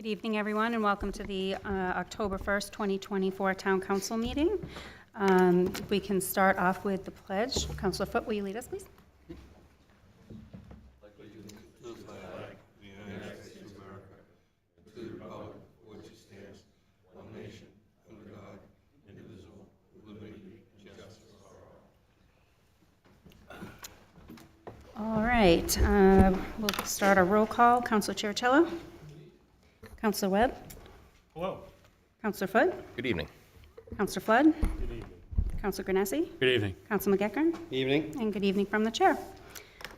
Good evening, everyone, and welcome to the October 1st, 2024 Town Council meeting. We can start off with the pledge. Councilor Foote, will you lead us, please? All right, we'll start a roll call. Councilor Chiricello? Councilor Webb? Hello. Councilor Foote? Good evening. Councilor Flood? Good evening. Councilor Granesi? Good evening. Councilor McEachern? Evening. And good evening from the chair.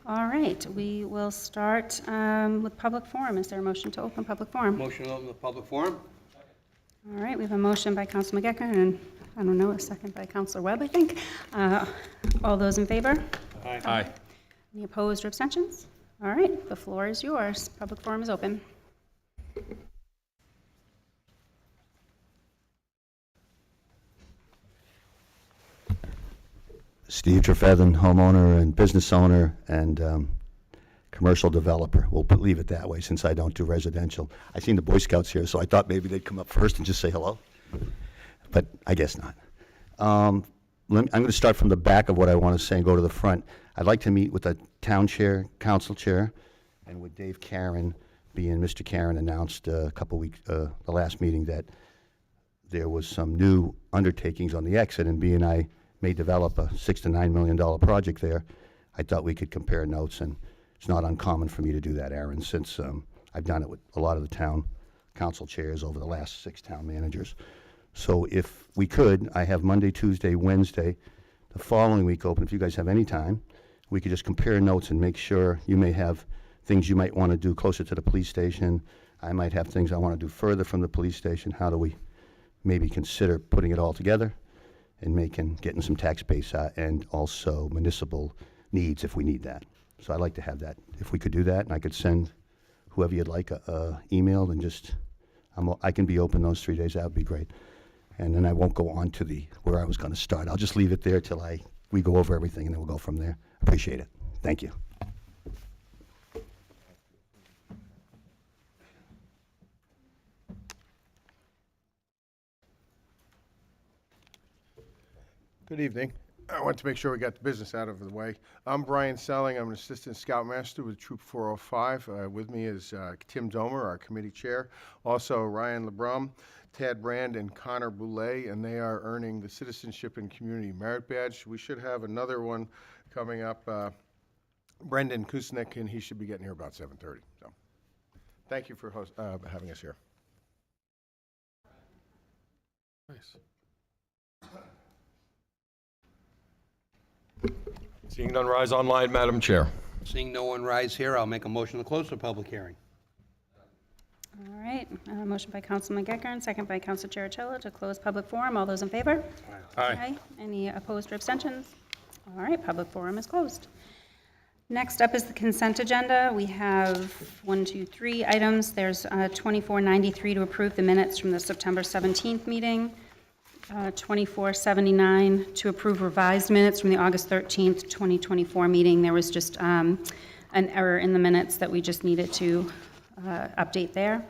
All right, we will start with public forum. Is there a motion to open public forum? Motion to open the public forum. All right, we have a motion by Councilor McEachern and, I don't know, a second by Councilor Webb, I think. All those in favor? Aye. Any opposed or abstentions? All right, the floor is yours. Public forum is open. Steve Trefethen, homeowner and business owner and commercial developer. We'll leave it that way since I don't do residential. I seen the Boy Scouts here, so I thought maybe they'd come up first and just say hello, but I guess not. I'm going to start from the back of what I want to say and go to the front. I'd like to meet with the town chair, council chair, and with Dave Karen, being Mr. Karen announced a couple weeks, the last meeting, that there was some new undertakings on the exit, and being I may develop a $6 to $9 million project there, I thought we could compare notes, and it's not uncommon for me to do that, Aaron, since I've done it with a lot of the town council chairs over the last 6 town managers. So if we could, I have Monday, Tuesday, Wednesday, the following week open. If you guys have any time, we could just compare notes and make sure. You may have things you might want to do closer to the police station. I might have things I want to do further from the police station. How do we maybe consider putting it all together and getting some tax base and also municipal needs if we need that. So I'd like to have that, if we could do that, and I could send whoever you'd like a email, and just, I can be open those 3 days, that would be great. And then I won't go on to where I was going to start. I'll just leave it there till we go over everything, and then we'll go from there. Appreciate it. Thank you. Good evening. I want to make sure we got the business out of the way. I'm Brian Selling. I'm an assistant scoutmaster with Troop 405. With me is Tim Domer, our committee chair. Also Ryan LeBrum, Tad Brand, and Connor Boulay, and they are earning the Citizenship and Community Merit Badge. We should have another one coming up, Brendan Kusnick, and he should be getting here about 7:30. So thank you for having us here. Nice. Seeing none, rise online, Madam Chair. Seeing no one rise here, I'll make a motion to close the public hearing. All right, motion by Councilor McEachern, second by Councilor Chiricello to close public forum. All those in favor? Aye. Any opposed or abstentions? All right, public forum is closed. Next up is the consent agenda. We have 3 items. There's 2493 to approve the minutes from the September 17th meeting. 2479 to approve revised minutes from the August 13th, 2024 meeting. There was just an error in the minutes that we just needed to update there.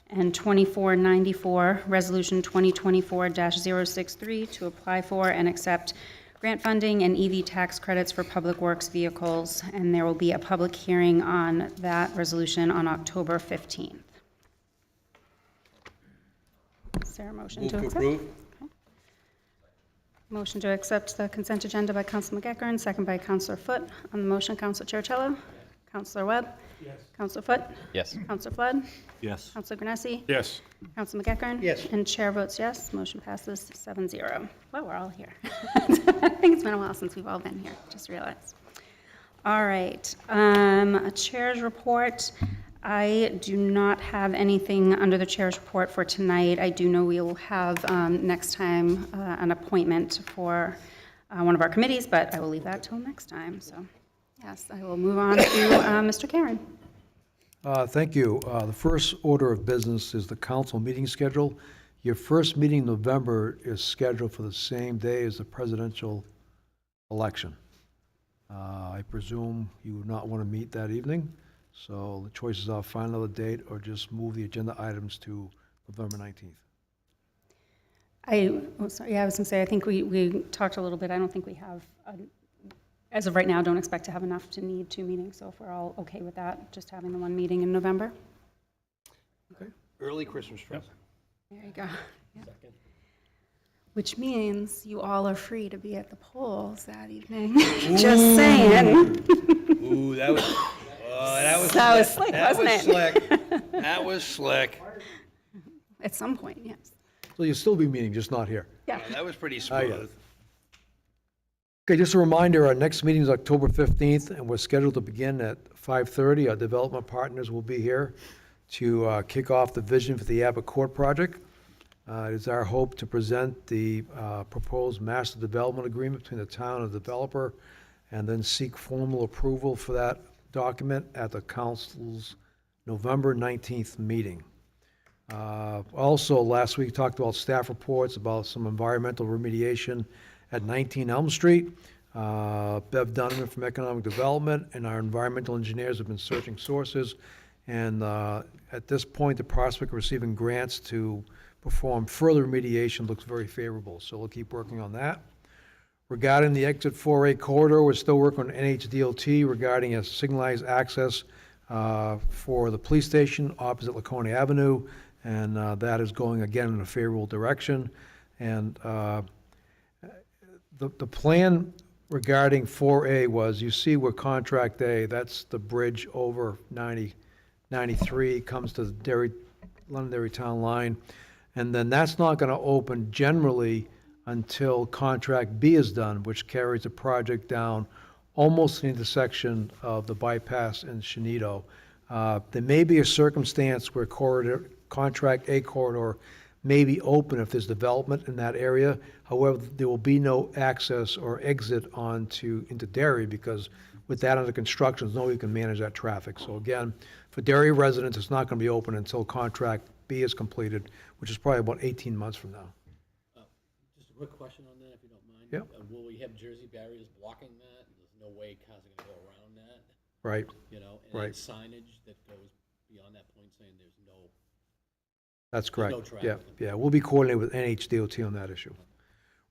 And 2494, Resolution 2024-063 to apply for and accept grant funding and EV tax credits for public works vehicles. And there will be a public hearing on that resolution on October 15th. Is there a motion Move to to accept? approve. Motion to accept the consent agenda by Councilor McEachern, second by Councilor Foote. On the motion, Councilor Chiricello. Councilor Webb. Yes. Councilor Foote. Yes. Councilor Flood. Yes. Councilor Granesi. Yes. Councilor McEachern. Yes. And chair votes yes. Motion passes 7-0. Well, we're all here. I think it's been a while since we've all been here. Just realized. All right. A chair's report. I do not have anything under the chair's report for tonight. I do know we will have next time an appointment for one of our committees, but I will leave that till next time. So, yes, I will move on to Mr. Karen. Thank you. The first order of business is the council meeting schedule. Your first meeting in November is scheduled for the same day as the presidential election. I presume you would not want to meet that evening. So the choices are find another date or just move the agenda items to November 19th. Sorry, yeah, I was going to say, I think we talked a little bit. I don't think we have, as of right now, don't expect to have enough to need 2 meetings. So if we're all okay with that, just having the 1 meeting in November. Early Christmas present. There you go. Yeah. Which means you all are free to be at the polls that evening. Just saying. Ooh, that was That was slick, wasn't it? slick. That was slick. At some point, yes. So you'll still be meeting, just not here. Yeah. That was pretty I got smooth. it. Okay, just a reminder, our next meeting is October 15th, and we're scheduled to begin at 5:30. Our development partners will be here to kick off the vision for the Abbott Court project. It is our hope to present the proposed master development agreement between the town and the developer, and then seek formal approval for that document at the council's November 19th meeting. Also, last week, talked about staff reports about some environmental remediation at 19 Elm Street. Bev Donovan from Economic Development and our environmental engineers have been searching sources. And at this point, the prospect of receiving grants to perform further remediation looks very favorable. So we'll keep working on that. Regarding the Exit 4A corridor, we're still working on NHDOT regarding a signalized access for the police station opposite Laconia Avenue. And that is going again in a favorable direction. And the plan regarding 4A was, you see where contract A, that's the bridge over 93, comes to the Londonderry Town Line. And then that's not going to open generally until contract B is done, which carries the project down almost the intersection of the bypass and Shenito. There may be a circumstance where contract A corridor may be open if there's development in that area. However, there will be no access or exit into Derry, because with that under construction, there's no way you can manage that traffic. So again, for Derry residents, it's not going to be open until contract B is completed, which is probably about 18 months from now. Just a quick question on that, if you don't mind. Yep. Will we have Jersey barriers blocking that? There's no way cars are gonna go around that, Right. you know? Right. And signage that goes beyond that point saying there's no, That's correct. no traffic. Yeah, we'll be coordinating with NHDOT on that issue.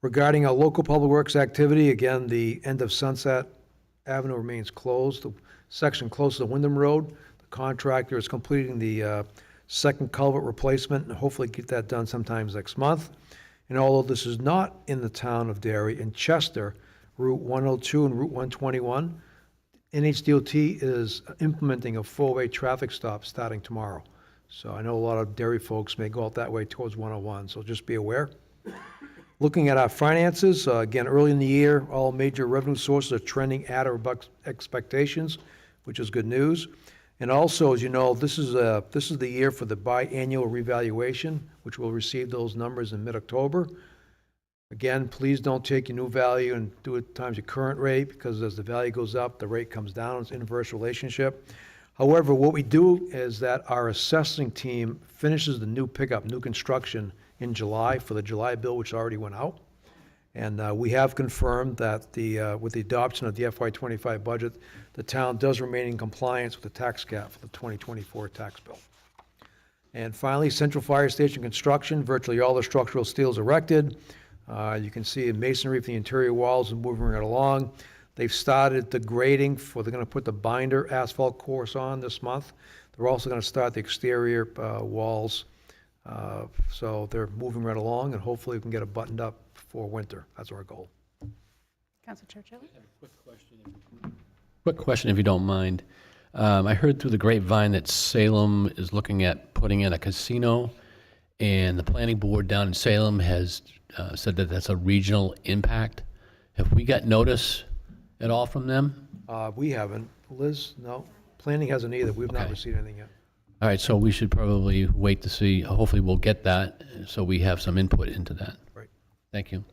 Regarding our local public works activity, again, the end of Sunset Avenue remains closed. The section close to Wyndham Road, the contractor is completing the second culvert replacement, and hopefully get that done sometimes next month. And although this is not in the town of Derry, in Chester, Route 102 and Route 121, NHDOT is implementing a four-way traffic stop starting tomorrow. So I know a lot of Derry folks may go out that way towards 101, so just be aware. Looking at our finances, again, early in the year, all major revenue sources are trending at or above expectations, which is good news. And also, as you know, this is the year for the biannual revaluation, which we'll receive those numbers in mid-October. Again, please don't take your new value and do it times your current rate, because as the value goes up, the rate comes down. It's an inverse relationship. However, what we do is that our assessing team finishes the new pickup, new construction in July for the July bill, which already went out. And we have confirmed that with the adoption of the FY25 budget, the town does remain in compliance with the tax cap for the 2024 tax bill. And finally, Central Fire Station construction, virtually all the structural steel is erected. You can see masonry for the interior walls is moving right along. They've started the grading they're going to put the binder asphalt course on this month. They're also going to start the exterior walls. So they're moving right along, and hopefully we can get it buttoned up for winter. That's our goal. Councilor Churchill? quick question, if you don't mind. I heard through the grapevine that Salem is looking at putting in a casino, and the planning board down in Salem has said that that's a regional impact. Have we got notice at all from them? We haven't. Liz, no. Planning hasn't either. We've not Okay. received anything yet. All right, so we should probably wait to see, hopefully we'll get that, so we have some input into that. Right. Thank you.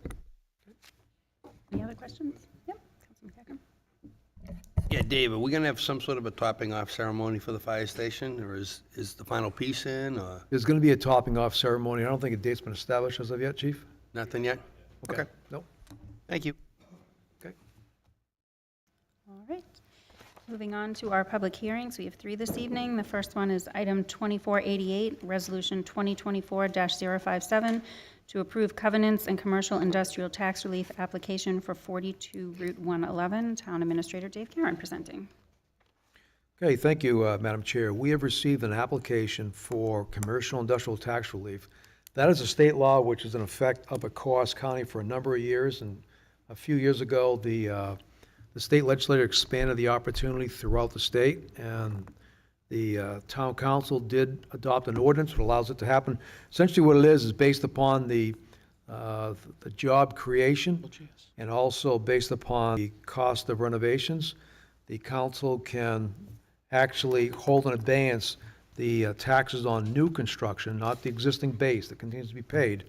Any other questions? Yep. Councilman Cacker? Yeah, Dave, are we gonna have some sort of a topping off ceremony for the fire station, or is the final piece in, or There's going to be a topping off ceremony. I don't think a date's been established as of yet, Chief. nothing yet? Okay, Nope. thank you. Okay. All right. Moving on to our public hearings, we have 3 this evening. The first one is item 2488, Resolution 2024-057, to approve covenants and commercial industrial tax relief application for 42 Route 111. Town Administrator Dave Karen presenting. Okay, thank you, Madam Chair. We have received an application for commercial industrial tax relief. That is a state law which is in effect up at Coos County for a number of years, and a few years ago, the state legislature expanded the opportunity throughout the state, and the town council did adopt an ordinance that allows it to happen. Essentially what it is based upon the job creation and also based upon the cost of renovations. The council can actually hold in abeyance the taxes on new construction, not the existing base that continues to be paid,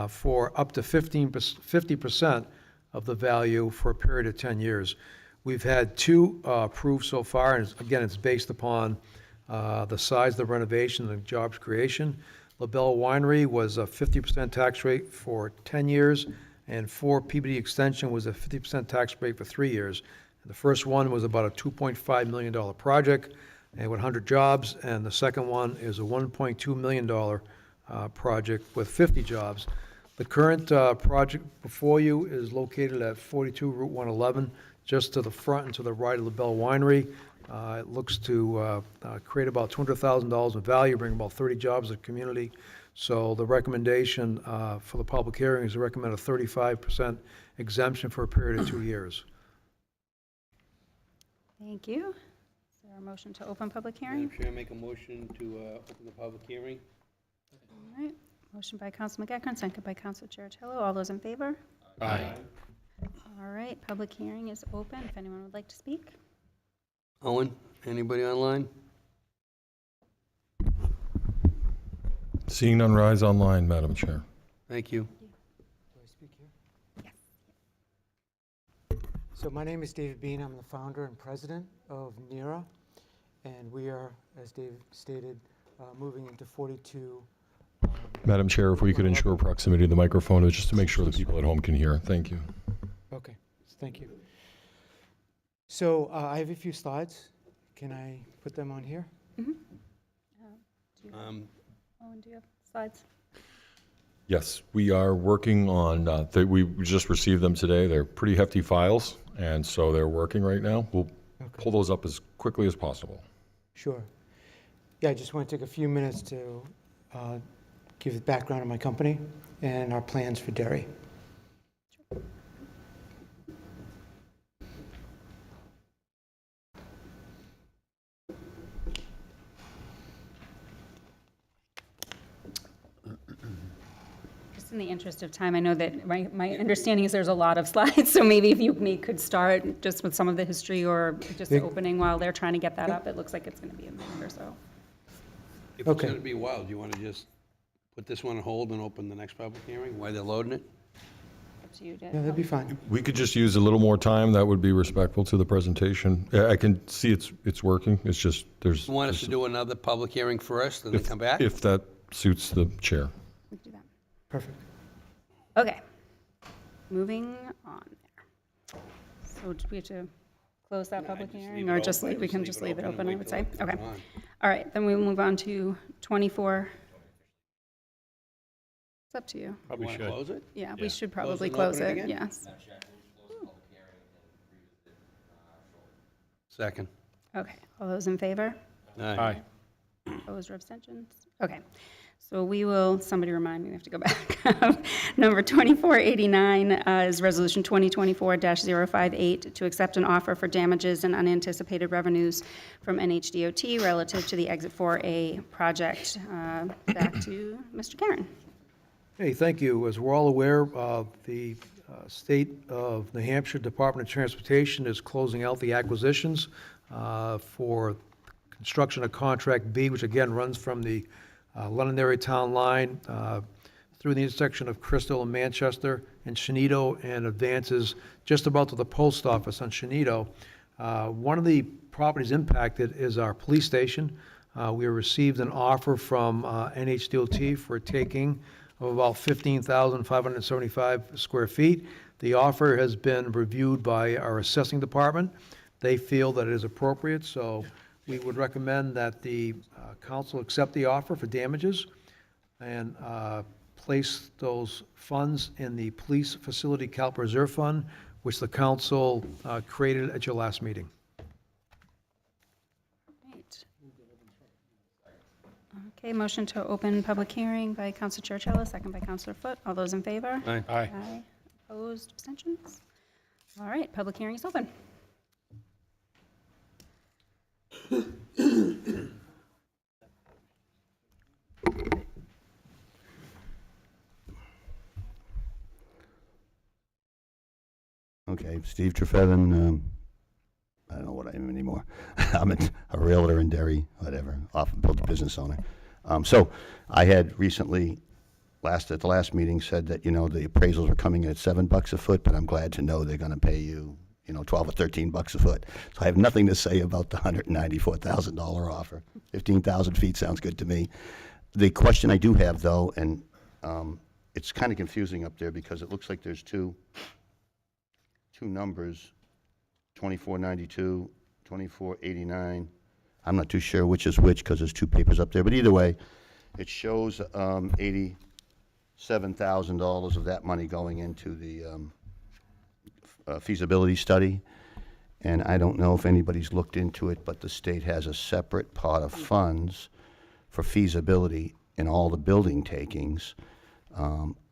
for up to 50% of the value for a period of 10 years. We've had 2 approved so far, and again, it's based upon the size of the renovation and jobs creation. LaBelle Winery was a 50% tax rate for 10 years, and 4 PBD Extension was a 50% tax rate for 3 years. The first one was about a $2.5 million project and with 100 jobs, and the second one is a $1.2 million project with 50 jobs. The current project before you is located at 42 Route 111, just to the front and to the right of LaBelle Winery. It looks to create about $200,000 in value, bring about 30 jobs to the community. So the recommendation for the public hearing is to recommend a 35% exemption for a period of 2 years. Thank you. Is there a motion to open public hearing? Madam Chair, make a motion to open the public hearing. All right. Motion by Counsel McEachern, second by Counsel Chercello. All those in favor? Aye. All right, public hearing is open. If anyone would like to speak. Owen, anybody online? Seeing none, rise online, Madam Chair. Thank you. Do I speak here? So my name is David Bean. I'm the founder and president of NERA, and we are, as Dave stated, moving into 42. Madam Chair, if we could ensure proximity to the microphone, just to make sure the people at home can hear. Thank you. Okay, thank you. So I have a few slides. Can I put them on here? Owen, do you have slides? Yes, we are working on, we just received them today. They're pretty hefty files, and so they're working right now. We'll pull those up as quickly as possible. Sure. Yeah, I just want to take a few minutes to give the background on my company and our plans for Derry. Just in the interest of time, I know that my understanding is there's a lot of slides, so maybe if you could start just with some of the history or just the opening while they're trying to get that up. It looks like it's going to be a minute or so. If it's going to be a while, do you want to just put this one on hold and open the next public hearing while they're loading it? Up to you, Dave. Yeah, that'd be fine. We could just use a little more time. That would be respectful to the presentation. I can see it's working. It's just there's. You want us to do another public hearing first and then come back? If that suits the chair. We can do that. Perfect. Okay. Moving on there. So do we have to close that public hearing, or just we can just leave it open, I would say? Okay. All right, then we'll move on to 24. It's up to you. Probably should. Close it? Yeah, we should Close probably and close open it it, again? yes. Second. Okay, all those in favor? Aye. Opposed or abstentions? Okay, so we will, somebody remind me, we have to go back. Number 2489 is Resolution 2024-058 to accept an offer for damages and unanticipated revenues from NHDOT relative to the Exit 4A project. Back to Mr. Karen. Hey, thank you. As we're all aware, the State of New Hampshire Department of Transportation is closing out the acquisitions for construction of Contract B, which again runs from the Londonderry Town Line through the intersection of Crystal and Manchester and Shenito, and advances just about to the post office on Shenito. One of the properties impacted is our police station. We received an offer from NHDOT for taking of about 15,575 square feet. The offer has been reviewed by our assessing department. they feel that it is appropriate, so we would recommend that the council accept the offer for damages and place those funds in the Police Facility Capital Reserve Fund, which the council created at your last meeting. Right. Okay, motion to open public hearing by Counselor Churchill, second by Counselor Foot. All those in favor? Aye. Aye. Opposed, abstentions? All right, public hearing is open. Okay, Steve Trefethan, I don't know what I am anymore. I'm a realtor in Derry, whatever, often built a business owner. So I had recently, at the last meeting, said that, the appraisals were coming in at $7 a foot, but I'm glad to know they're gonna pay you, 12 or 13 bucks a foot. So I have nothing to say about the $194,000 offer. 15,000 feet sounds good to me. The question I do have, though, and it's kind of confusing up there because it looks like there's two numbers, 2492, 2489. I'm not too sure which is which because there's two papers up there, but either way, it shows $87,000 of that money going into the feasibility study. And I don't know if anybody's looked into it, but the state has a separate pot of funds for feasibility in all the building takings.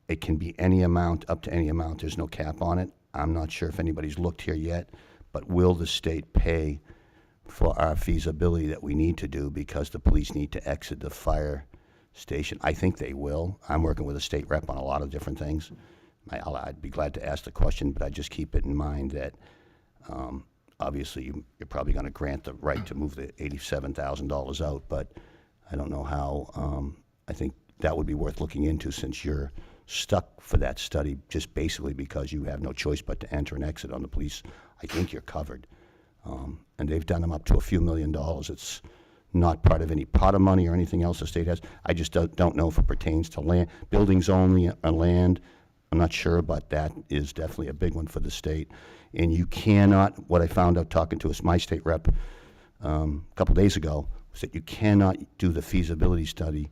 It can be any amount, up to any amount. There's no cap on it. I'm not sure if anybody's looked here yet, but will the state pay for our feasibility that we need to do because the police need to exit the fire station? I think they will. I'm working with a state rep on a lot of different things. I'd be glad to ask the question, but I just keep it in mind that obviously you're probably going to grant the right to move the $87,000 out, but I don't know how. I think that would be worth looking into since you're stuck for that study just basically because you have no choice but to enter and exit on the police. I think you're covered. And they've done them up to a few $1 million. It's not part of any pot of money or anything else the state has. I just don't know if it pertains to land, buildings only on land. I'm not sure, but that is definitely a big one for the state. And you cannot, what I found out talking to my state rep a couple days ago, was that you cannot do the feasibility study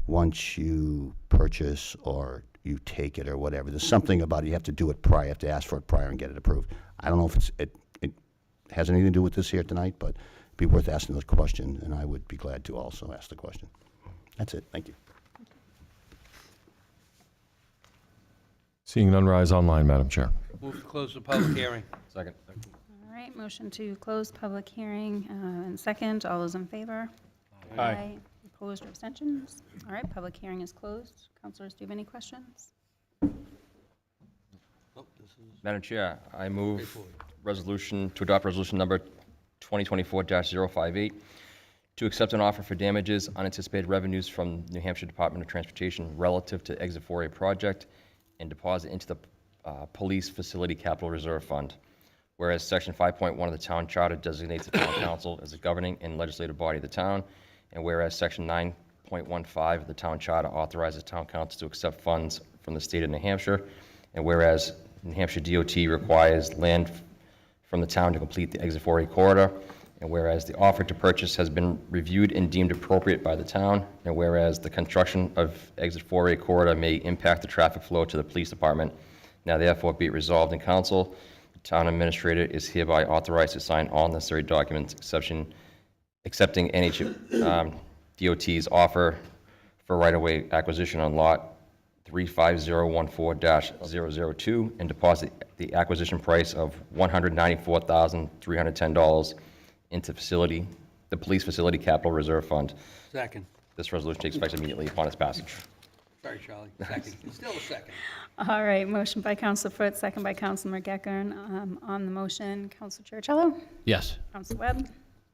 once you purchase or you take it or whatever. There's something about it, you have to do it prior, you have to ask for it prior and get it approved. I don't know if it has anything to do with this here tonight, but it'd be worth asking the question, and I would be glad to also ask the question. That's it, thank you. Seeing none, rise online, Madam Chair. Move to close the public hearing. Second. All right, motion to close public hearing and second. All those in favor? Aye. Opposed or abstentions? All right, public hearing is closed. Councilors, do you have any questions? Oh, this is Madam Chair, I move straightforward. to adopt resolution number 2024-058 to accept an offer for damages, unanticipated revenues from New Hampshire Department of Transportation relative to Exit 4A project and deposit into the Police Facility Capital Reserve Fund. Whereas Section 5.1 of the Town Charter designates the Town Council as the governing and legislative body of the town, and whereas Section 9.15 of the Town Charter authorizes Town Council to accept funds from the state of New Hampshire, and whereas New Hampshire DOT requires land from the town to complete the Exit 4A corridor, and whereas the offer to purchase has been reviewed and deemed appropriate by the town, and whereas the construction of Exit 4A corridor may impact the traffic flow to the police department, now therefore be it resolved in council, the town administrator is hereby authorized to sign all necessary documents accepting DOT's offer for right-of-way acquisition on lot 35014-002 and deposit the acquisition price of $194,310 into the Police Facility Capital Reserve Fund. Second. This resolution takes effect immediately upon its passage. Sorry, Charlie. Second. Still a second. All right, motion by Council Foot, second by Council McGeckern. On the motion, Council Churchill? Yes. Council Webb?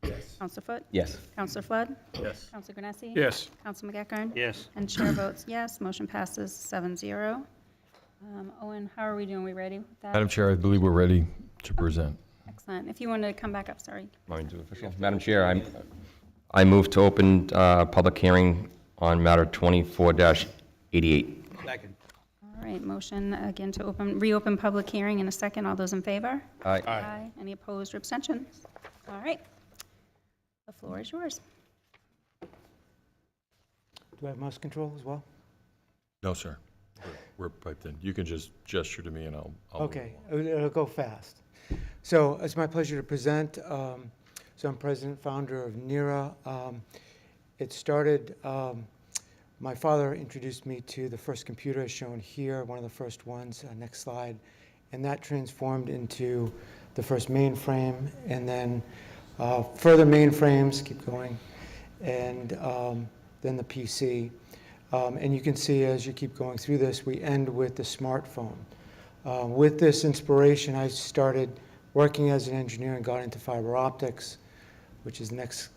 Yes. Council Foot? Yes. Council Flood? Yes. Council Granessi? Yes. Council McGeckern? Yes. And chair votes yes, motion passes 7-0. Owen, how are we doing? We ready with that? Madam Chair, I believe we're ready to present. Excellent. If you want to come back up, sorry. Want me to do official? Madam Chair, I move to open public hearing on matter 24-88. Second. All All right, motion again to reopen public hearing in a second. All those in favor? Aye. Aye. Any opposed or abstentions? All right. The floor is yours. Do I have mouse control as well? No, sir. We're piped in. You can just gesture to me and I'll move Okay, along. it'll go fast. So it's my pleasure to present. So I'm president, founder of NERA. It started, my father introduced me to the first computer shown here, one of the first ones, next slide. And that transformed into the first mainframe, and then further mainframes, keep going, and then the PC. And you can see as you keep going through this, we end with the smartphone. With this inspiration, I started working as an engineer and got into fiber optics, which is the next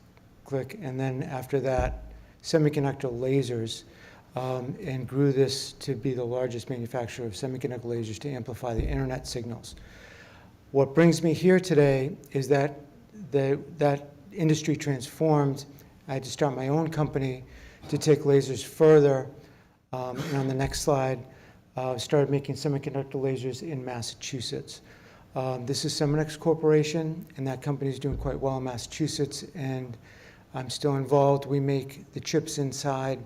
click. And then after that, semiconductor lasers, and grew this to be the largest manufacturer of semiconductor lasers to amplify the internet signals. What brings me here today is that that industry transformed. I had to start my own company to take lasers further. And on the next slide, started making semiconductor lasers in Massachusetts. This is Seminex Corporation, and that company is doing quite well in Massachusetts, and I'm still involved. We make the chips inside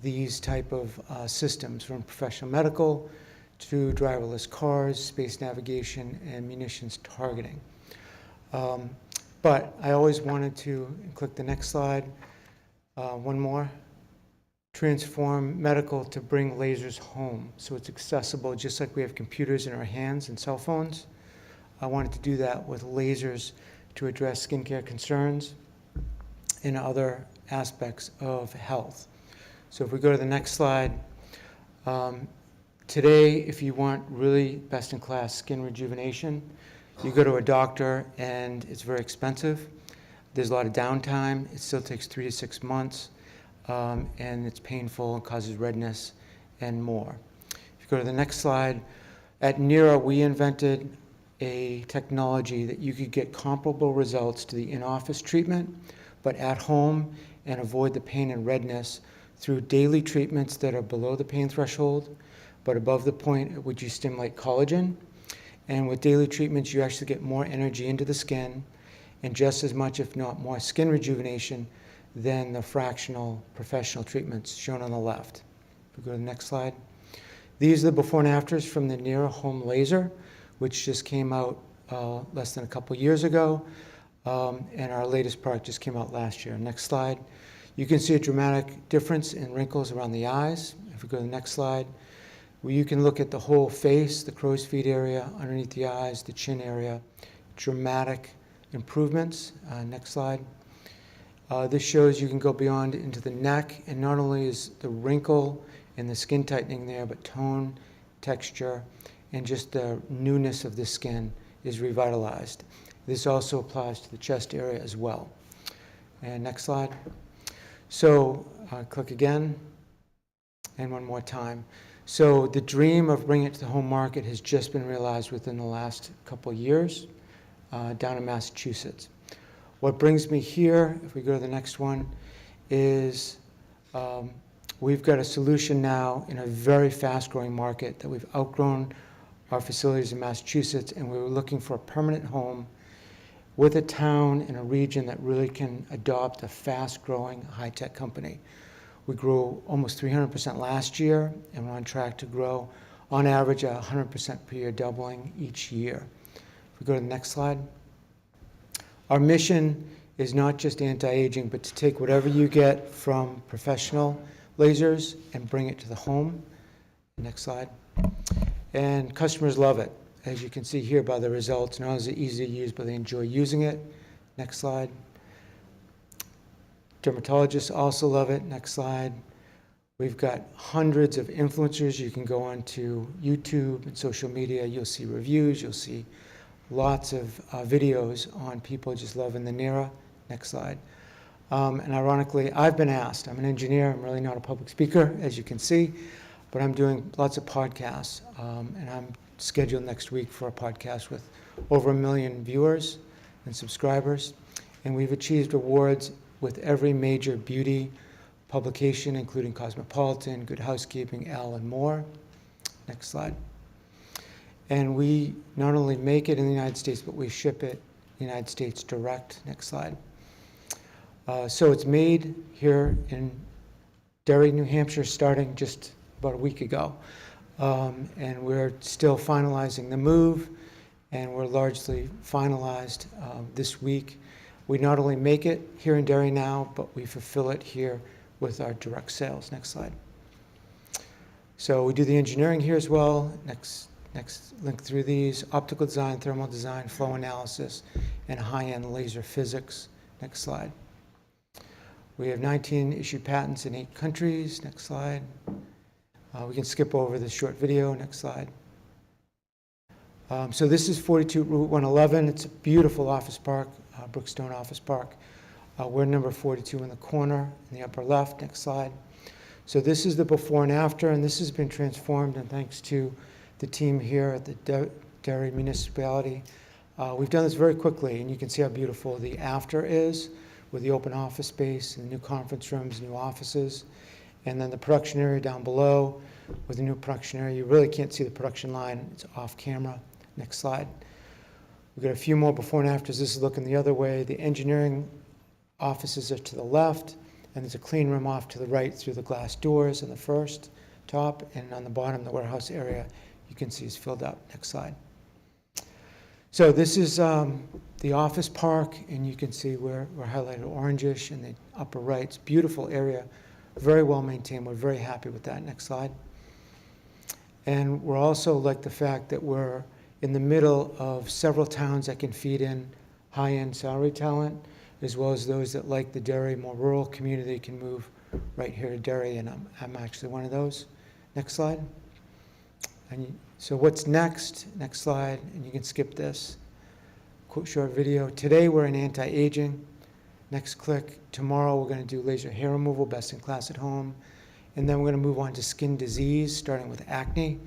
these type of systems, from professional medical to driverless cars, space navigation, and munitions targeting. But I always wanted to, click the next slide, one more, transform medical to bring lasers home so it's accessible, just like we have computers in our hands and cell phones. I wanted to do that with lasers to address skincare concerns and other aspects of health. So if we go to the next slide, today, if you want really best-in-class skin rejuvenation, you go to a doctor and it's very expensive. There's a lot of downtime. It still takes 3 to 6 months, and it's painful and causes redness and more. If you go to the next slide, at NERA, we invented a technology that you could get comparable results to the in-office treatment, but at home, and avoid the pain and redness through daily treatments that are below the pain threshold, but above the point at which you stimulate collagen. And with daily treatments, you actually get more energy into the skin, and just as much, if not more, skin rejuvenation than the fractional professional treatments shown on the left. If we go to the next slide. These are the before and afters from the NERA home laser, which just came out less than a couple years ago, and our latest product just came out last year. Next slide. You can see a dramatic difference in wrinkles around the eyes. If we go to the next slide, where you can look at the whole face, the crow's feet area, underneath the eyes, the chin area, dramatic improvements. Next slide. This shows you can go beyond into the neck, and not only is the wrinkle and the skin tightening there, but tone, texture, and just the newness of the skin is revitalized. This also applies to the chest area as well. And next slide. So click again, and one more time. So the dream of bringing it to the home market has just been realized within the last couple of years down in Massachusetts. What brings me here, if we go to the next one, is we've got a solution now in a very fast-growing market that we've outgrown our facilities in Massachusetts, and we were looking for a permanent home with a town in a region that really can adopt a fast-growing high-tech company. We grew almost 300% last year, and we're on track to grow on average 100% per year, doubling each year. If we go to the next slide. Our mission is not just anti-aging, but to take whatever you get from professional lasers and bring it to the home. Next slide. And customers love it, as you can see here by the results. Not only is it easy to use, but they enjoy using it. Next slide. Dermatologists also love it. Next slide. We've got hundreds of influencers. You can go onto YouTube and social media. You'll see reviews. You'll see lots of videos on people just loving the NERA. Next slide. And ironically, I've been asked. I'm an engineer. I'm really not a public speaker, as you can see, but I'm doing lots of podcasts. And I'm scheduled next week for a podcast with over 1 million viewers and subscribers. And we've achieved awards with every major beauty publication, including Cosmopolitan, Good Housekeeping, Elle, and more. Next slide. And we not only make it in the United States, but we ship it United States direct. Next slide. So it's made here in Derry, New Hampshire, starting just about a week ago. And we're still finalizing the move, and we're largely finalized this week. We not only make it here in Derry now, but we fulfill it here with our direct sales. Next slide. So we do the engineering here as well. Next link through these: optical design, thermal design, flow analysis, and high-end laser physics. Next slide. We have 19 issued patents in 8 countries. Next slide. We can skip over this short video. Next slide. So this is 42 Route 111. It's a beautiful office park, Brookstone Office Park. We're number 42 in the corner in the upper left. Next slide. So this is the before and after, and this has been transformed, and thanks to the team here at the Derry Municipality. We've done this very quickly, and you can see how beautiful the after is with the open office space and the new conference rooms, new offices, and then the production area down below with the new production area. You really can't see the production line. It's off camera. Next slide. We've got a few more before and afters. This is looking the other way. The engineering offices are to the left, and there's a clean room off to the right through the glass doors on the first top, and on the bottom, the warehouse area you can see is filled up. Next slide. So this is the office park, and you can see we're highlighted orangish in the upper right. It's a beautiful area, very well maintained. We're very happy with that. Next slide. And we're also like the fact that we're in the middle of several towns that can feed in high-end salary talent, as well as those that like the Derry, more rural community, can move right here to Derry, and I'm actually one of those. Next slide. So what's next? Next slide, and you can skip this. Short video. Today we're in anti-aging. Next click. Tomorrow we're going to do laser hair removal, best in class at home. And then we're going to move on to skin disease, starting with acne,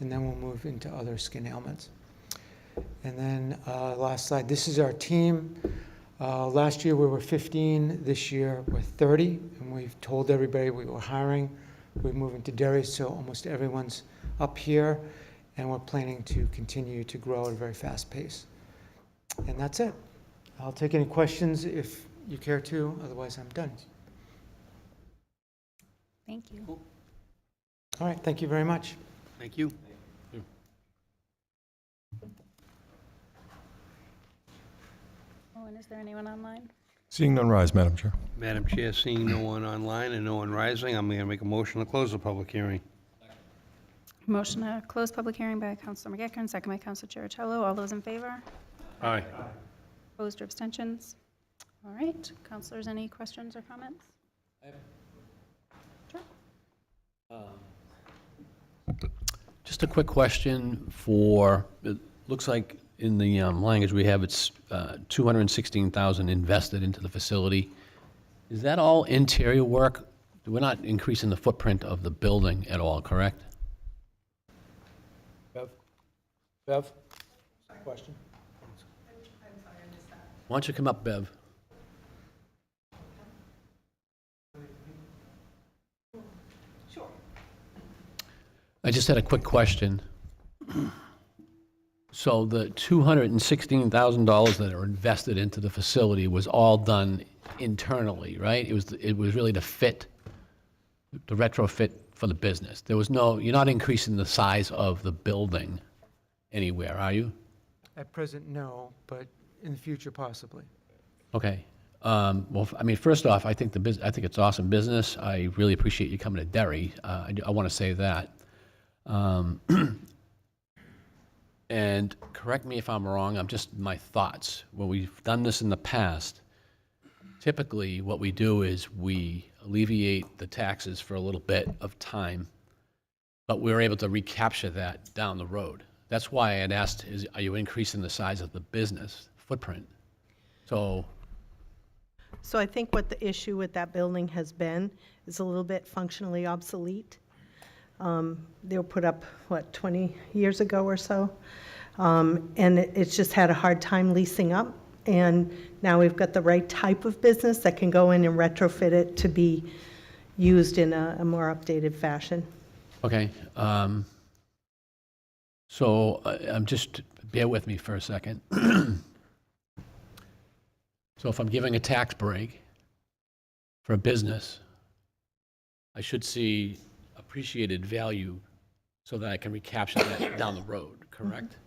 and then we'll move into other skin ailments. And then last slide. This is our team. Last year we were 15. This year we're 30, and we've told everybody we were hiring. We're moving to Derry, so almost everyone's up here, and we're planning to continue to grow at a very fast pace. And that's it. I'll take any questions if you care to. Otherwise, I'm done. Thank you. All right. Thank you very much. Thank you. Oh, and is there anyone online? Seeing none rise, Madam Chair. Madam Chair, seeing no one online and no one rising, I'm going to make a motion to close the public hearing. Motion to close public hearing by Councilor McEachern, second by Councilor Cherichello. All those in favor? Aye. Opposed or abstentions? All right. Councilors, any questions or comments? Sure. Just a quick question for, it looks like in the language we have, it's $216,000 invested into the facility. Is that all interior work? We're not increasing the footprint of the building at all, correct? Bev? Question? Why don't you come up, Bev? Sure. I just had a quick question. So the $216,000 that are invested into the facility was all done internally, right? It was really to retrofit for the business. There was no, you're not increasing the size of the building anywhere, are you? At present, no, but in the future, possibly. Okay. Well, I mean, first off, I think I think it's awesome business. I really appreciate you coming to Derry. I want to say that. And correct me if I'm wrong, I'm just my thoughts. When we've done this in the past, typically what we do is we alleviate the taxes for a little bit of time, but we're able to recapture that down the road. That's why I had asked, are you increasing the size of the business footprint? So I think what the issue with that building has been is a little bit functionally obsolete. They were put up, 20 years ago or so? And it's just had a hard time leasing up. And now we've got the right type of business that can go in and retrofit it to be used in a more updated fashion. okay. So I'm just, bear with me for a second. So if I'm giving a tax break for a business, I should see appreciated value so that I can recapture that down the road, correct?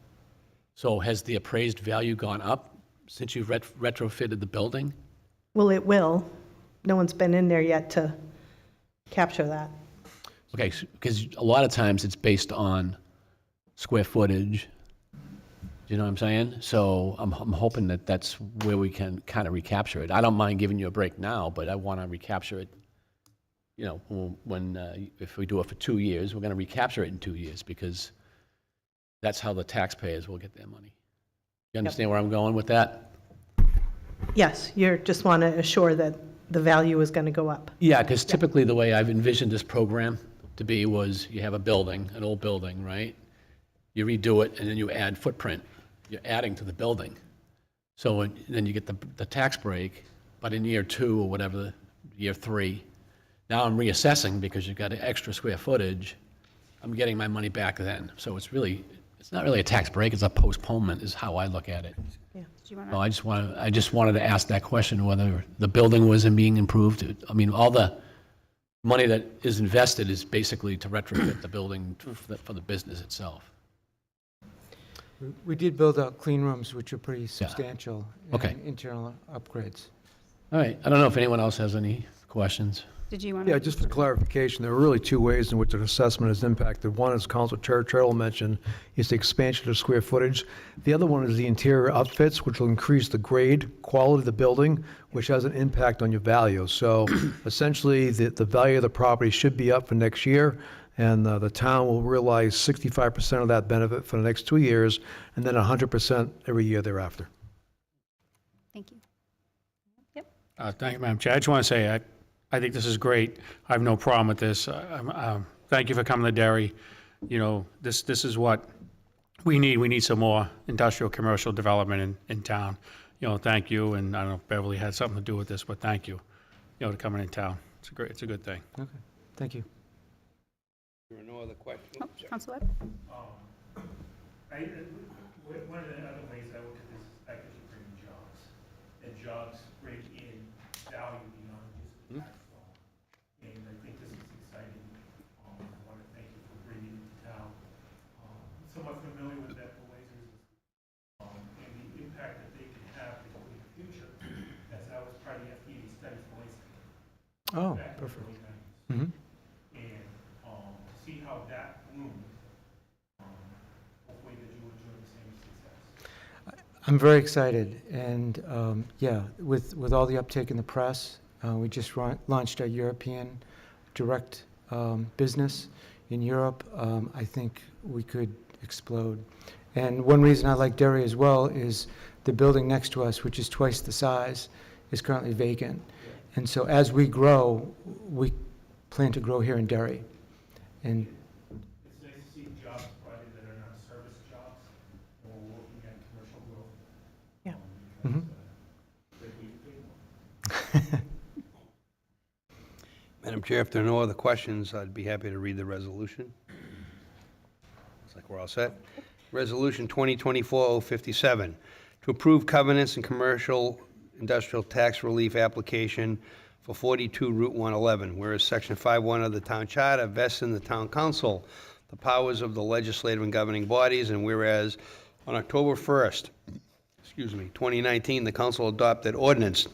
So has the appraised value gone up since you've retrofitted the building? Well, it will. No one's been in there yet to capture that. Okay, because a lot of times it's based on square footage. You know what I'm saying? So I'm hoping that that's where we can kind of recapture it. I don't mind giving you a break now, but I want to recapture it, you know, if we do it for 2 years, we're going to recapture it in 2 years because that's how the taxpayers will get their money. You understand where I'm going with that? Yes, you just want to assure that the value is going to go up. Yeah, because typically the way I've envisioned this program to be was you have a building, an old building, right? You redo it and then you add footprint. You're adding to the building. So then you get the tax break, but in year 2 or whatever, year 3, now I'm reassessing because you've got extra square footage. I'm getting my money back then. So it's not really a tax break, it's a postponement is how I look at it. Yeah. Do you want So I just wanted to ask that question, whether the building was being improved. I mean, all the money that is invested is basically to retrofit the building for the business itself. We did build out clean rooms, which are pretty substantial. Okay. And internal upgrades. All right, I don't know if anyone else has any questions. Did you want to? Yeah, just for clarification, there are really 2 ways in which an assessment is impacted. One, as Council Turtle mentioned, is the expansion of square footage. The other one is the interior upfits, which will increase the grade, quality of the building, which has an impact on your value. So essentially, the value of the property should be up for next year, and the town will realize 65% of that benefit for the next 2 years, and then 100% every year thereafter. Thank you. Yep. Thank you, Madam Chair. I just want to say, I think this is great. I have no problem with this. Thank you for coming to Derry. You know, this is what we need. We need some more industrial commercial development in town. You know, thank you, and I don't know if Beverly had something to do with this, but thank you, to coming in town. It's a good thing. Okay, thank you. There are no other questions? Oh, Council Webb? One of the other ways I look at this is I think you bring jobs, and jobs bring in value beyond just the tax law. And I think this is exciting. I want to thank you for bringing it to town. I'm somewhat familiar with that Blazers and the impact that they can have in the future, as I was part of the FDA study for waste Oh, back in the perfect. early 90s. Mm-hmm. And to see how that bloomed, hopefully that you will enjoy the same success. I'm very excited, and yeah, with all the uptake in the press, we just launched our European direct business in Europe. I think we could explode. And one reason I like Derry as well is the building next to us, which is twice the size, is currently vacant. And so as we grow, we plan to grow here in Derry. And It's nice to see jobs provided that are not service jobs, or looking at commercial growth. Yeah. Mhm. That we pay more. Madam Chair, if there are no other questions, I'd be happy to read the resolution. Looks like we're all set. Resolution 2024-057, to approve covenants and commercial industrial tax relief application for 42 Route 111, whereas Section 5.1 of the Town Charter vests in the Town Council the powers of the legislative and governing bodies, and whereas on October 1st, 2019, the council adopted ordinance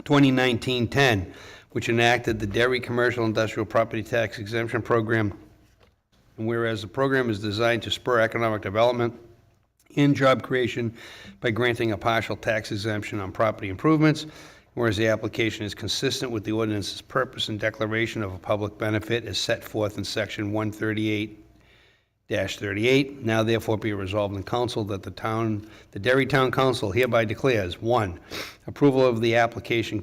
2019-10, which enacted the Derry Commercial Industrial Property Tax Exemption Program. And whereas the program is designed to spur economic development and job creation by granting a partial tax exemption on property improvements, whereas the application is consistent with the ordinance's purpose and declaration of a public benefit as set forth in Section 138-38, now therefore be resolved in council that the Derry Town Council hereby declares, 1, approval of the application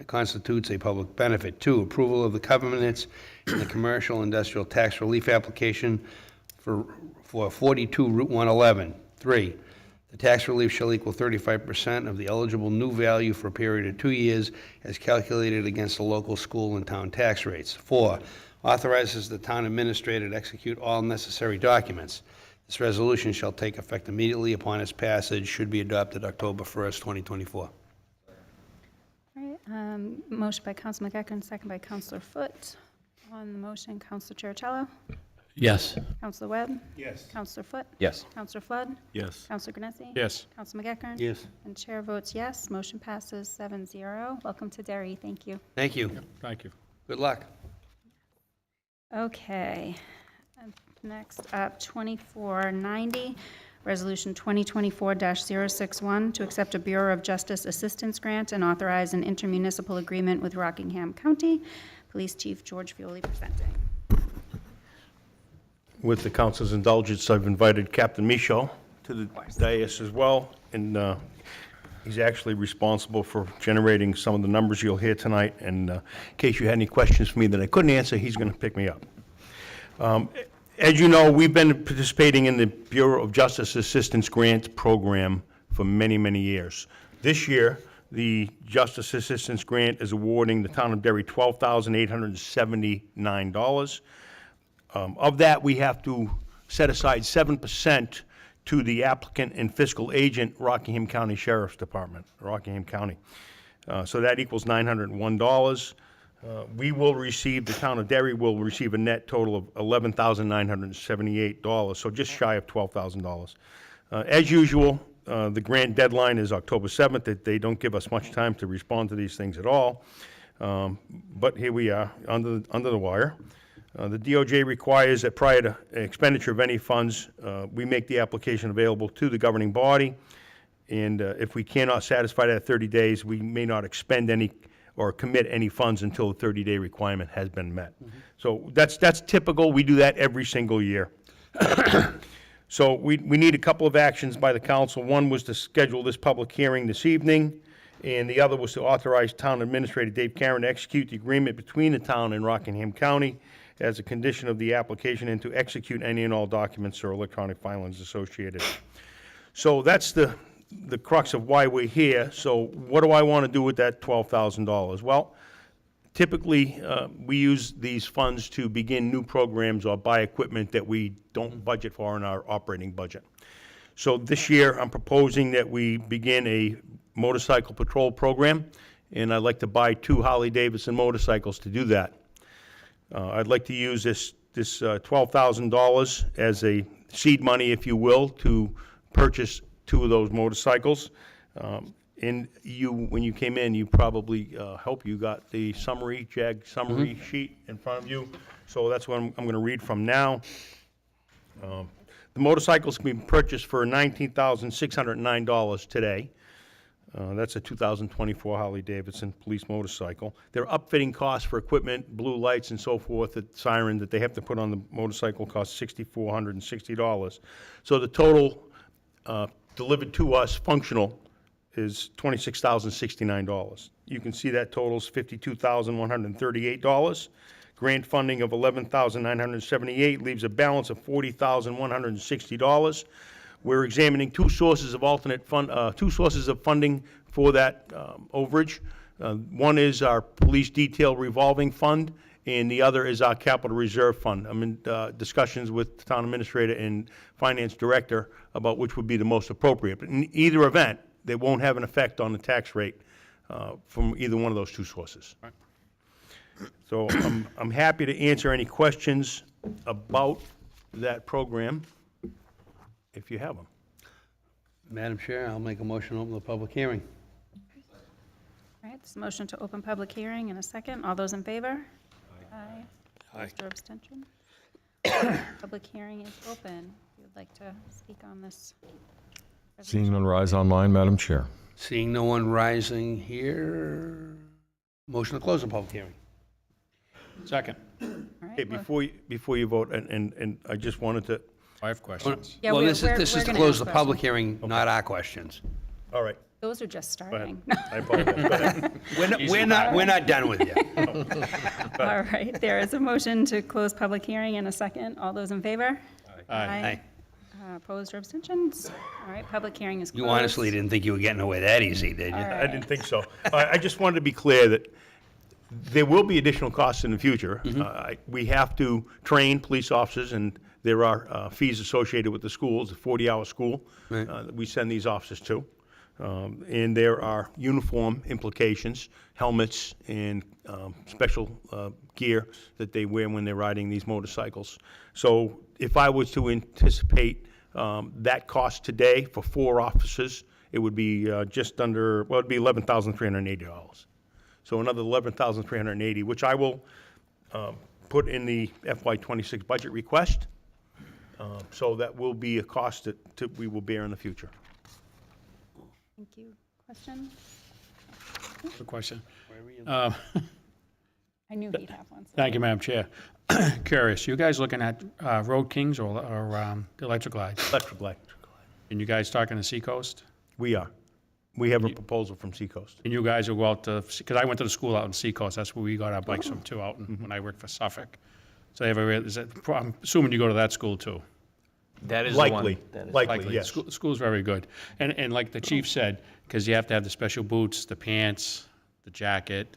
constitutes a public benefit. 2, approval of the covenants in the commercial industrial tax relief application for 42 Route 111. 3, the tax relief shall equal 35% of the eligible new value for a period of 2 years as calculated against the local school and town tax rates. 4, authorizes the town administrator to execute all necessary documents. This resolution shall take effect immediately upon its passage, should be adopted October 1st, 2024. All right, motion by Counsel McEachern, second by Counselor Foote. On the motion, Counselor Chercello? Yes. Counselor Webb? Yes. Counselor Foote? Yes. Counselor Flood? Yes. Counselor Ganesi? Yes. Counselor McEachern? Yes. And chair votes yes. Motion passes 7-0. Welcome to Derry. Thank you. Thank you. Thank you. Good luck. Okay. And next up, 2490, Resolution 2024-061, to accept a Bureau of Justice Assistance Grant and authorize an intermunicipal agreement with Rockingham County. Police Chief George Fioli presenting. With the council's indulgence, I've invited Captain Michaud to the dais as well, and he's actually responsible for generating some of the numbers you'll hear tonight, and in case you had any questions for me that I couldn't answer, he's going to pick me up. As you know, we've been participating in the Bureau of Justice Assistance Grant Program for many, many years. This year, the Justice Assistance Grant is awarding the town of Derry $12,879. Of that, we have to set aside 7% to the applicant and fiscal agent, Rockingham County Sheriff's Department, Rockingham County. So that equals $901. We will receive, the town of Derry will receive a net total of $11,978, so just shy of $12,000. As usual, the grant deadline is October 7th. They don't give us much time to respond to these things at all. But here we are, under the wire. The DOJ requires that prior to expenditure of any funds, we make the application available to the governing body. And if we cannot satisfy that 30 days, we may not expend any or commit any funds until the 30-day requirement has been met. So that's typical. We do that every single year. So we need a couple of actions by the council. One was to schedule this public hearing this evening, and the other was to authorize Town Administrator Dave Karen to execute the agreement between the town and Rockingham County as a condition of the application, and to execute any and all documents or electronic filings associated. So that's the crux of why we're here. So what do I want to do with that $12,000? Well, typically, we use these funds to begin new programs or buy equipment that we don't budget for in our operating budget. So this year, I'm proposing that we begin a motorcycle patrol program, and I'd like to buy 2 Harley-Davidson motorcycles to do that. I'd like to use this $12,000 as a seed money, if you will, to purchase 2 of those motorcycles. And when you came in, you probably, hope you got the summary, JAG summary sheet in front of you. So that's what I'm going to read from now. The motorcycles can be purchased for $19,609 today. That's a 2024 Harley-Davidson police motorcycle. Their upfitting costs for equipment, blue lights and so forth, the siren that they have to put on the motorcycle costs $6,460. So the total delivered to us, functional, is $26,069. You can see that totals $52,138. Grant funding of $11,978 leaves a balance of $40,160. We're examining 2 sources of funding for that overage. One is our police detail revolving fund, and the other is our capital reserve fund. I'm in discussions with the town administrator and finance director about which would be the most appropriate. But in either event, they won't have an effect on the tax rate from either one of those 2 sources. Right. So I'm happy to answer any questions about that program, if you have them. Madam Chair, I'll make a motion to open the public hearing. All right, this motion to open public hearing in a second. All those in favor? Aye. Opposed or abstention? Public hearing is open. If you'd like to speak on this. Seeing none rise online, Madam Chair. Seeing no one rising here, motion to close the public hearing. Second. All right, Hey, before you vote, and I just wanted to, I have questions. Yeah, Well, we're- this we're is to gonna close ask the public questions. hearing, not our questions. all right, Those are just go ahead. starting. I apologize. Go ahead. We're not done with you. All right, there is a motion to close public hearing in a second. All those in favor? Aye. Opposed or abstentions? All right, public hearing is closed. You honestly didn't think you were getting away that easy, did you? All I didn't think so. I just wanted to be clear that There will be additional costs in the future. We have to train police officers, and there are fees associated with the schools, a 40-hour school that we send these officers to. And there are uniform implications, helmets, and special gear that they wear when they're riding these motorcycles. So if I was to anticipate that cost today for 4 officers, it would be just under, well, it'd be $11,380. So another $11,380, which I will put in the FY26 budget request. So that will be a cost that we will bear in the future. Thank you. Question? Good question. I knew he'd have one. so- Thank you, Madam Chair. Curious, you guys looking at Road Kings or Electric Glide? Electric light. And you guys talking to Seacoast? We are. We have a proposal from Seacoast. And you guys will go out to, because I went to the school out in Seacoast, that's where we got our bikes from too, out when I worked for Suffolk. So they have I'm assuming you go to that school too? That is Likely, the one. likely, yes. The school's very good. And like the chief said, because you have to have the special boots, the pants, the jacket,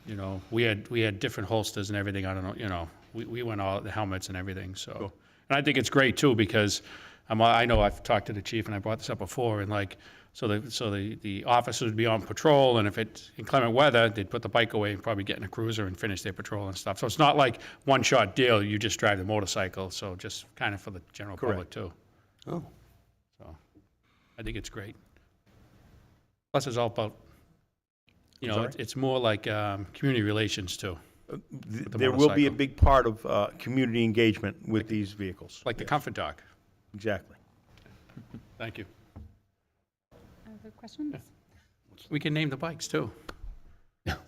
you know, we had different holsters and everything, I don't know, you know, we went all, the helmets and everything, so. And I think it's great too, because I know I've talked to the chief and I brought this up before, and like, so the officers would be on patrol, and if it's inclement weather, they'd put the bike away and probably get in a cruiser and finish their patrol and stuff. So it's not like one-shot deal, you just drive the motorcycle, so just kind of for the general public too. Oh. So, I think it's great. Plus, it's all about, you know, sorry? it's more like community relations too. the There will be a motorcycle. big part of community engagement with these vehicles. Like the comfort dog. Exactly. Thank you. Other questions? We can name the bikes too. Just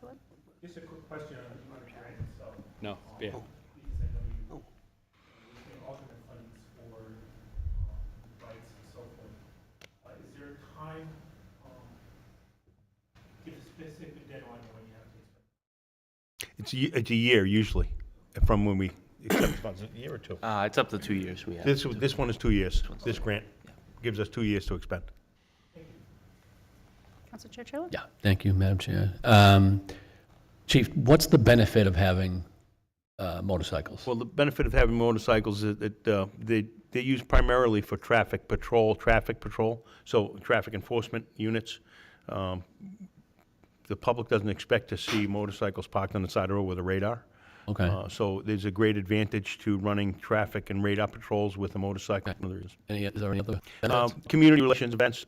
a quick question on the grant itself. No, yeah. Because I know you alternate funds for bikes and so forth. Is there a time, give a specific deadline when you have to expect? It's a year usually from when we accept funds. A year or 2. It's up to 2 years we have. This one is 2 years. This grant gives us 2 years to expend. Council Churchill? Yeah, thank you, Madam Chair. Chief, what's the benefit of having motorcycles? Well, the benefit of having motorcycles is that they're used primarily for traffic patrol, so traffic enforcement units. The public doesn't expect to see motorcycles parked on the side of the road with a radar. Okay. So there's a great advantage to running traffic and radar patrols with a motorcycle. No, there is. Is there any other benefits? Community relations events,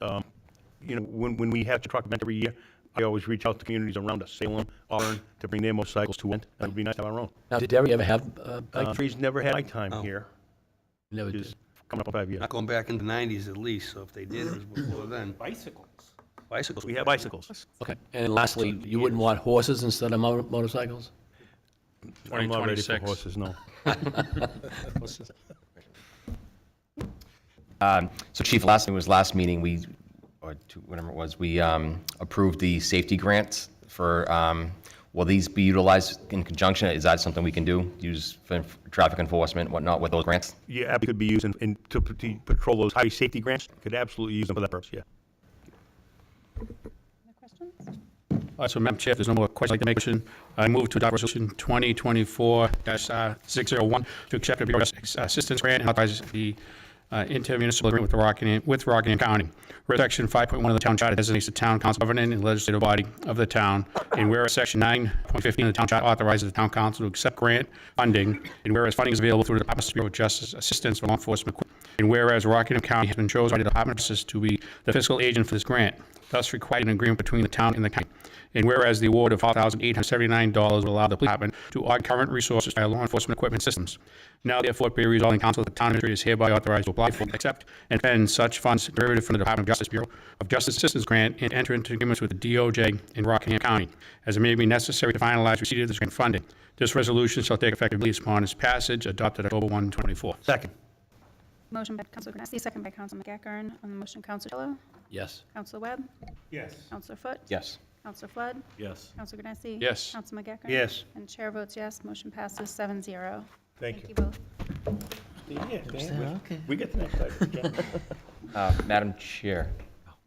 you know, when we have a truck event every year, I always reach out to communities around us, Salem, Auburn, to bring their motorcycles to it. It would be nice to have our own. Now, did Derry ever have bike? He's never had nighttime here, Never which did. is coming up on 5 years. Not going back in the 90s at least, so if they did, it was before then. Bicycles. Bicycles. We have bicycles. Okay. And lastly, you wouldn't want horses instead of motorcycles? I'm not ready for 2026. horses, no. So Chief, last meeting, whatever it was, we approved the safety grants for, will these be utilized in conjunction? Is that something we can do, use for traffic enforcement, whatnot, with those grants? Yeah, absolutely could be used to patrol those highway safety grants. Could absolutely use them for that purpose, yeah. Other questions? All right, so Madam Chair, if there's no more questions, I'd like to make a motion. I move to adopt Resolution 2024-601 to accept a Bureau Assistance Grant and authorize the intermunicipal agreement with Rockingham County. Whereas Section 5.1 of the Town Charter designates the Town Council governing and legislative body of the town, and whereas Section 9.15 of the Town Charter authorizes the Town Council to accept grant funding, and whereas funding is available through the Department of Bureau of Justice Assistance for Law Enforcement, and whereas Rockingham County has been chosen by the Department of Justice to be the fiscal agent for this grant, thus requiring an agreement between the town and the county. And whereas the award of $4,879 will allow the police department to augment current resources by law enforcement equipment systems. Now therefore be resolved in council that the town administrator is hereby authorized to apply for, accept, and spend such funds derivative from the Department of Justice Bureau of Justice Assistance Grant and enter into agreements with the DOJ in Rockingham County, as it may be necessary to finalize receipt of this grant funding. This resolution shall take effect immediately upon its passage, adopted October 1, 2024. Second. Motion by Council Canesti, second by Council McEachern. On the motion, Council Chillo? Yes. Council Webb? Yes. Council Foot? Yes. Council Flood? Yes. Council Canesti? Yes. Council McEachern? Yes. And chair votes yes. Motion passes 7-0. Thank you. both. We get the next item. Madam Chair,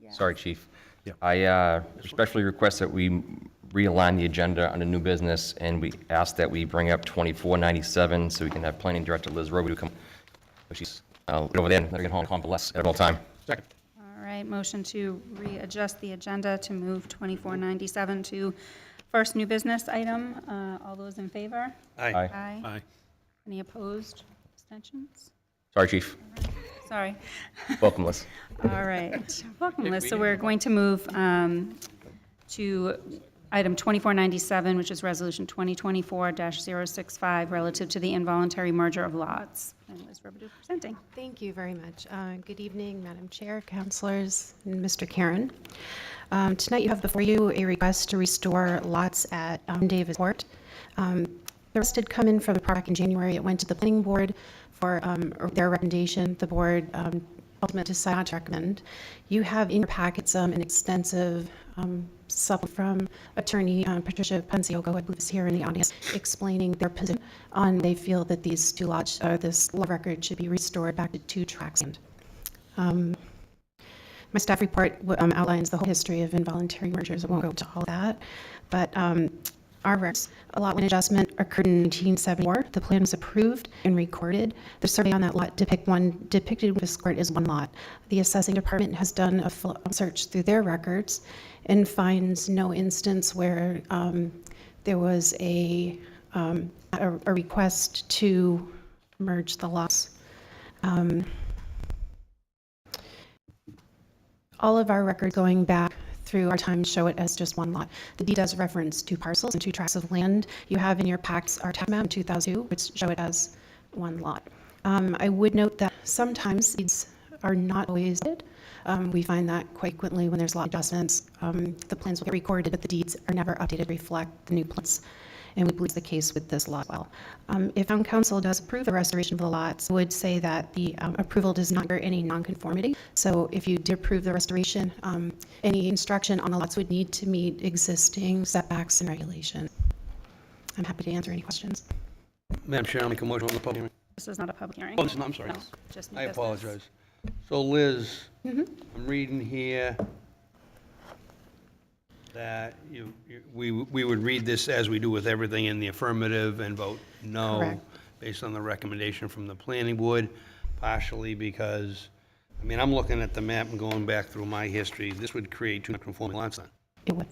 Yes. sorry, Chief. Yeah. I respectfully request that we realign the agenda under new business, and we ask that we bring up 2497 so we can have Planning Director Liz Roby to come. She's over there and let her get home and convalesce at all time. Second. All right, motion to readjust the agenda to move 2497 to first new business item. All those in favor? Aye. Aye. Aye. Any opposed? Abstentions? Sorry, Chief. Sorry. Welcome, Liz. All right. Welcome, Liz. So we're going to move to item 2497, which is Resolution 2024-065, relative to the involuntary merger of lots. And Liz Robidoux presenting. Thank you very much. Good evening, Madam Chair, councilors, and Mr. Karen. Tonight you have before you a request to restore lots at Davis Court. The rest did come in from the product in January. It went to the planning board for their recommendation. The board ultimately decided not to recommend. You have in your packets an extensive supplement from attorney Patricia Panciogo, I believe is here in the audience, explaining their position on they feel that these two lots, this law record should be restored back to 2 tracts. My staff report outlines the whole history of involuntary mergers. I won't go into all of that, but our records, a lot line adjustment occurred in 1974. The plan was approved and recorded. The survey on that lot depicted with this court as one lot. The assessing department has done a full search through their records and finds no instance where there was a request to merge the lots. All of our records going back through our time show it as just one lot. The deed does reference 2 parcels and 2 tracts of land. You have in your packs our tax map in 2002, which show it as one lot. I would note that sometimes deeds are not always dated. We find that quite frequently when there's lot adjustments. The plans will get recorded, but the deeds are never updated to reflect the new plans. And we believe the case with this lot as well. If town council does approve the restoration of the lots, I would say that the approval does not bear any nonconformity. So if you did approve the restoration, any construction on the lots would need to meet existing setbacks and regulations. I'm happy to answer any questions. Madam Chair, I'll make a motion on the public hearing. This is not a public hearing. Oh, this is not, I'm sorry. No, just new I business. apologize. So Liz, I'm reading here that we would read this as we do with everything in the affirmative and vote no. Correct. Based on the recommendation from the planning board, partially because, I mean, I'm looking at the map and going back through my history. This would create 2 non-conforming lots then. It would.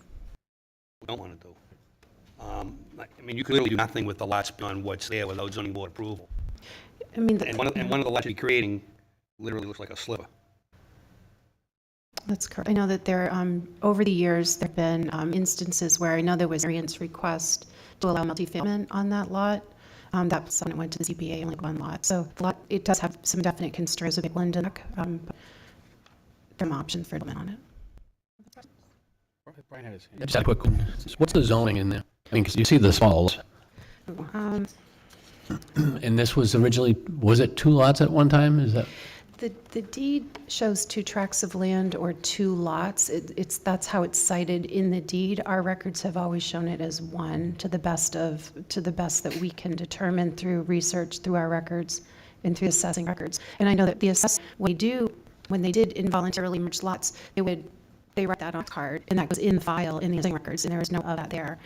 We don't want to do. I mean, you could literally do nothing with the lots beyond what's there without zoning board approval. I mean, And one of the lots you're creating literally looks like a sliver. that's correct. I know that there, over the years, there have been instances where I know there was variance request to allow multifamily on that lot. That was when it went to the ZBA, only one lot. So the lot, it does have some definite constraints, a big Linden, but there are options for development on it. Brian had his hand. I just had a quick one. What's the zoning in there? I mean, because you see the smalls, and this was originally, was it 2 lots at one time? Is that? The deed shows 2 tracts of land or 2 lots. That's how it's cited in the deed. Our records have always shown it as one, to the best that we can determine through research, through our records, and through assessing records. And I know that the assessors, when they did involuntarily merge lots, they write that on a card, and that goes in the file in the assessing records, and there is no of that there.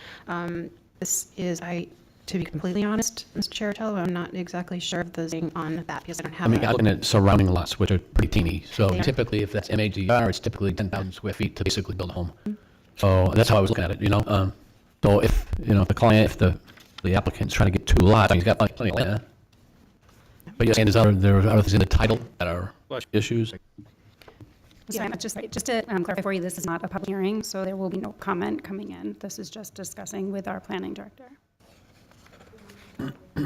This is, to be completely honest, Mr. Cheratello, I'm not exactly sure of the zoning on that because I don't I have mean, it. I'm looking at surrounding lots, which are pretty teeny. So They are. typically, if that's MAGR, it's typically 10,000 square feet to basically build a home. So that's how I was looking at it, you know? So if, you know, if the applicant's trying to get 2 lots, he's got plenty of land. But you're saying there are other things in the title that are issues? Yeah, just to clarify for you, this is not a public hearing, so there will be no comment coming in. This is just discussing with our planning director. Address the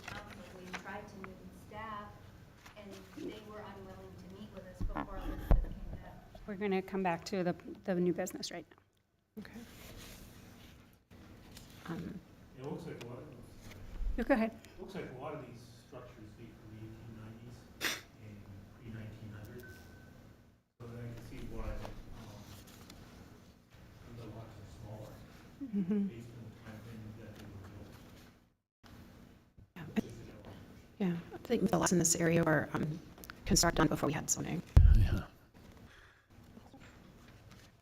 council. We tried to meet with staff, and they were unwilling to meet with us before this came back. We're going to come back to the new business right now. Okay. It looks like a lot of, You go ahead. looks like a lot of these structures date from the 1890s and pre-1900s. So then I can see why the lots are smaller based on the time frame that they were built. Yeah, I think the lots in this area were constructed on before we had zoning. Yeah.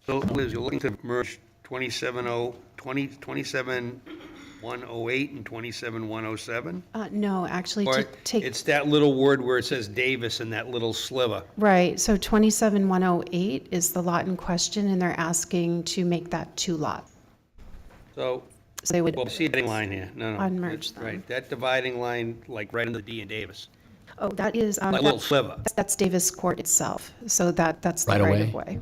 So Liz, you're looking to merge 27108 and 27107? No, actually, Or to take, it's that little word where it says Davis in that little sliver? right, so 27108 is the lot in question, and they're asking to make that 2 lots. So, So they would, well, see a dividing line here. No, no. Unmerge them. Right, that dividing line, like right under the D in Davis. oh, that is, Like a little sliver. that's Davis Court itself, so that's the Right of way? right-of-way.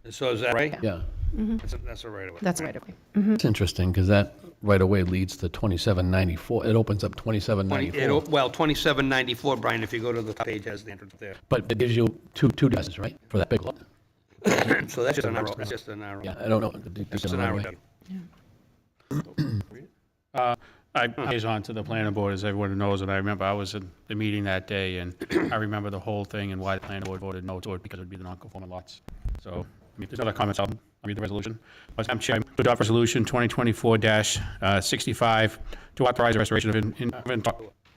And so is that right? Yeah. That's a right of way. That's right-of-way. It's interesting, because that right-of-way leads to 2794. It opens up 2794. Well, 2794, Brian, if you go to the top page, has the entrance there. But it gives you two addresses, right, for that big lot? So that's just a narrow, that's just a narrow. Yeah, I don't know. That's just a narrow. I liaison to the planning board, as everyone knows, and I remember I was in the meeting that day, and I remember the whole thing and why the planning board voted no to it, because it would be the non-conforming lots. So, I mean, there's other comments, I'll read the resolution. Madam Chair, I move to adopt resolution 2024-65 to authorize the restoration of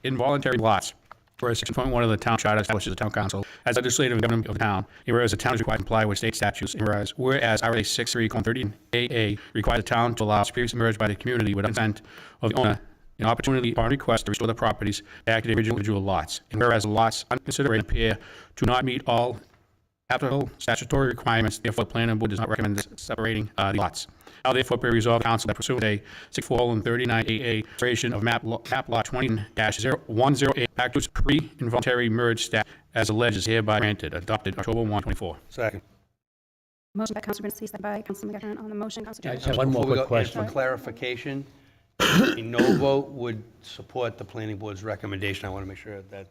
involuntary lots. Whereas Section 1 of the town charter establishes the town council as legislative and government of the town, and whereas the town is required to comply with state statutes, and whereas RA 63:13AA requires the town to allow previously merged by the community without consent of the owner an opportunity upon request to restore the properties back to the original individual lots, and whereas the lots under consideration appear to not meet all applicable statutory requirements, therefore the planning board does not recommend separating the lots. Now therefore be resolved, council, that pursuant to 64:39AA, creation of map lot 20-108, back to its pre-involuntary merge status as alleged is hereby granted, adopted October 1, 24. Second. Motion by Councilor Bernstein, second by Councilor McGivern on the motion. Councilor I Jones. just have one more Before we quick go, and question. for clarification, a no vote would support the planning board's recommendation. I want to make sure is that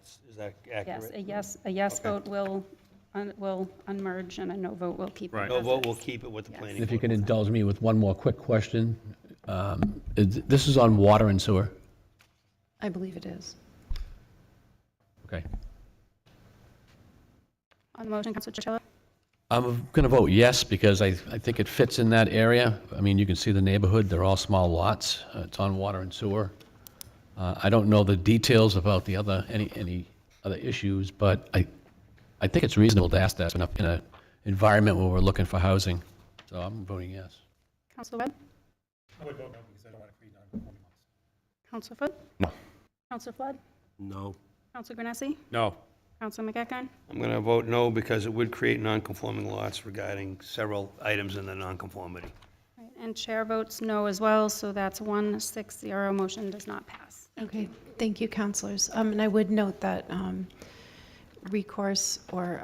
accurate? Yes, a yes vote will unmerge, and a no vote will keep it. Right. No as vote is. will keep it with the planning And if you board. can indulge me with one more quick question. This is on water and sewer? I believe it is. Okay. On the motion, Councilor Churchill. I'm going to vote yes, because I think it fits in that area. I mean, you can see the neighborhood, they're all small lots. It's on water and sewer. I don't know the details about the other, any other issues, but I think it's reasonable to ask that in an environment where we're looking for housing. So I'm voting yes. Councilor Webb? I would vote no because I don't want to create non-conforming lots. Councilor Foot? No. Councilor Flood? No. Councilor Granessi? No. Councilor McEachern? I'm going to vote no because it would create non-conforming lots regarding several items in the non-conformity. Right, and chair votes no as well, so that's 1-6-0. Motion does not pass. Okay, thank you, councilors. And I would note that recourse, or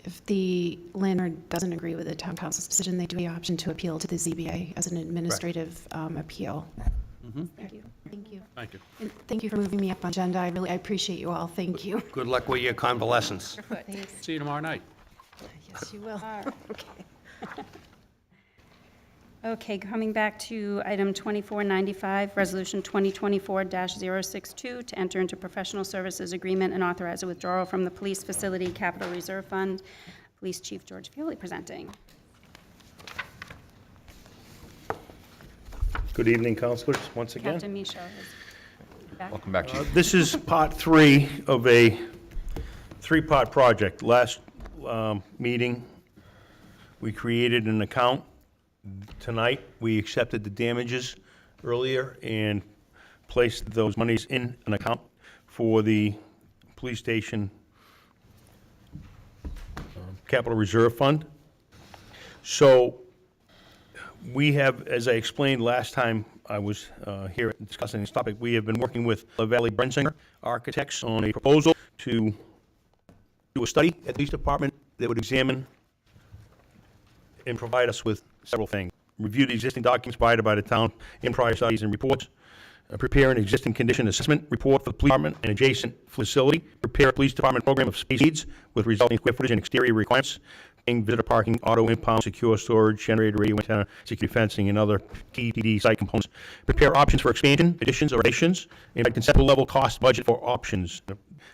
if the landlord doesn't agree with the town council's decision, they do have the option to appeal to the ZBA as an administrative appeal. Thank you. Thank you. Thank you. And thank you for moving me up on agenda. I appreciate you all. Thank you. Good luck with your convalescence. See you tomorrow night. Yes, you will. Okay. Okay, coming back to item 2495, Resolution 2024-062, to enter into professional services agreement and authorize a withdrawal from the Police Facility Capital Reserve Fund. Police Chief George Fioli presenting. Good evening, councilors, once again. Captain Michaud is back. Welcome back, Chief. This is part 3 of a 3-part project. Last meeting, we created an account. Tonight, we accepted the damages earlier and placed those monies in an account for the police station capital reserve fund. So we have, as I explained last time I was here discussing this topic, we have been working with LaValle Brensinger Architects on a proposal to do a study at the police department that would examine and provide us with several things. Review the existing documents provided by the town in prior studies and reports. Prepare an existing condition assessment report for the police department and adjacent facility. Prepare a police department program of space needs with resulting square footage and exterior requirements, visitor parking, auto impound, secure storage, generator, radio antenna, security fencing, and other TPD site components. Prepare options for expansion, additions, or additions, and a conceptual level cost budget for options.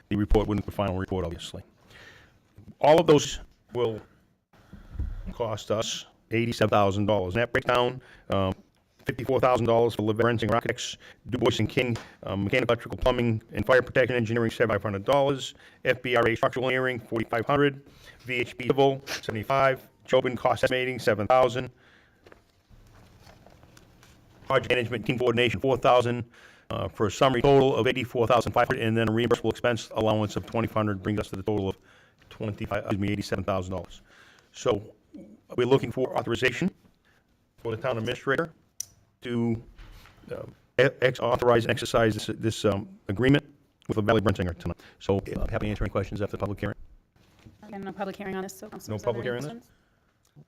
The report wouldn't be the final report, obviously. All of those will cost us $87,000. And that breaks down $54,000 for LaValle Brensinger Architects, Du Bois and King, mechanical, electrical, plumbing, and fire protection engineering, $7,500. FBRA structural engineering, $4,500. VHB civil, $75. Jobin cost estimating, $7,000. Project management team coordination, $4,000, for a summary total of $84,500, and then a reimbursable expense allowance of $2,500 brings us to the total of $87,000. So we're looking for authorization for the town administrator to authorize and exercise this agreement with the Valley Brensinger tonight. So happy to answer any questions after the public hearing. Again, no public hearing on this, so No councilors, are public there any hearing on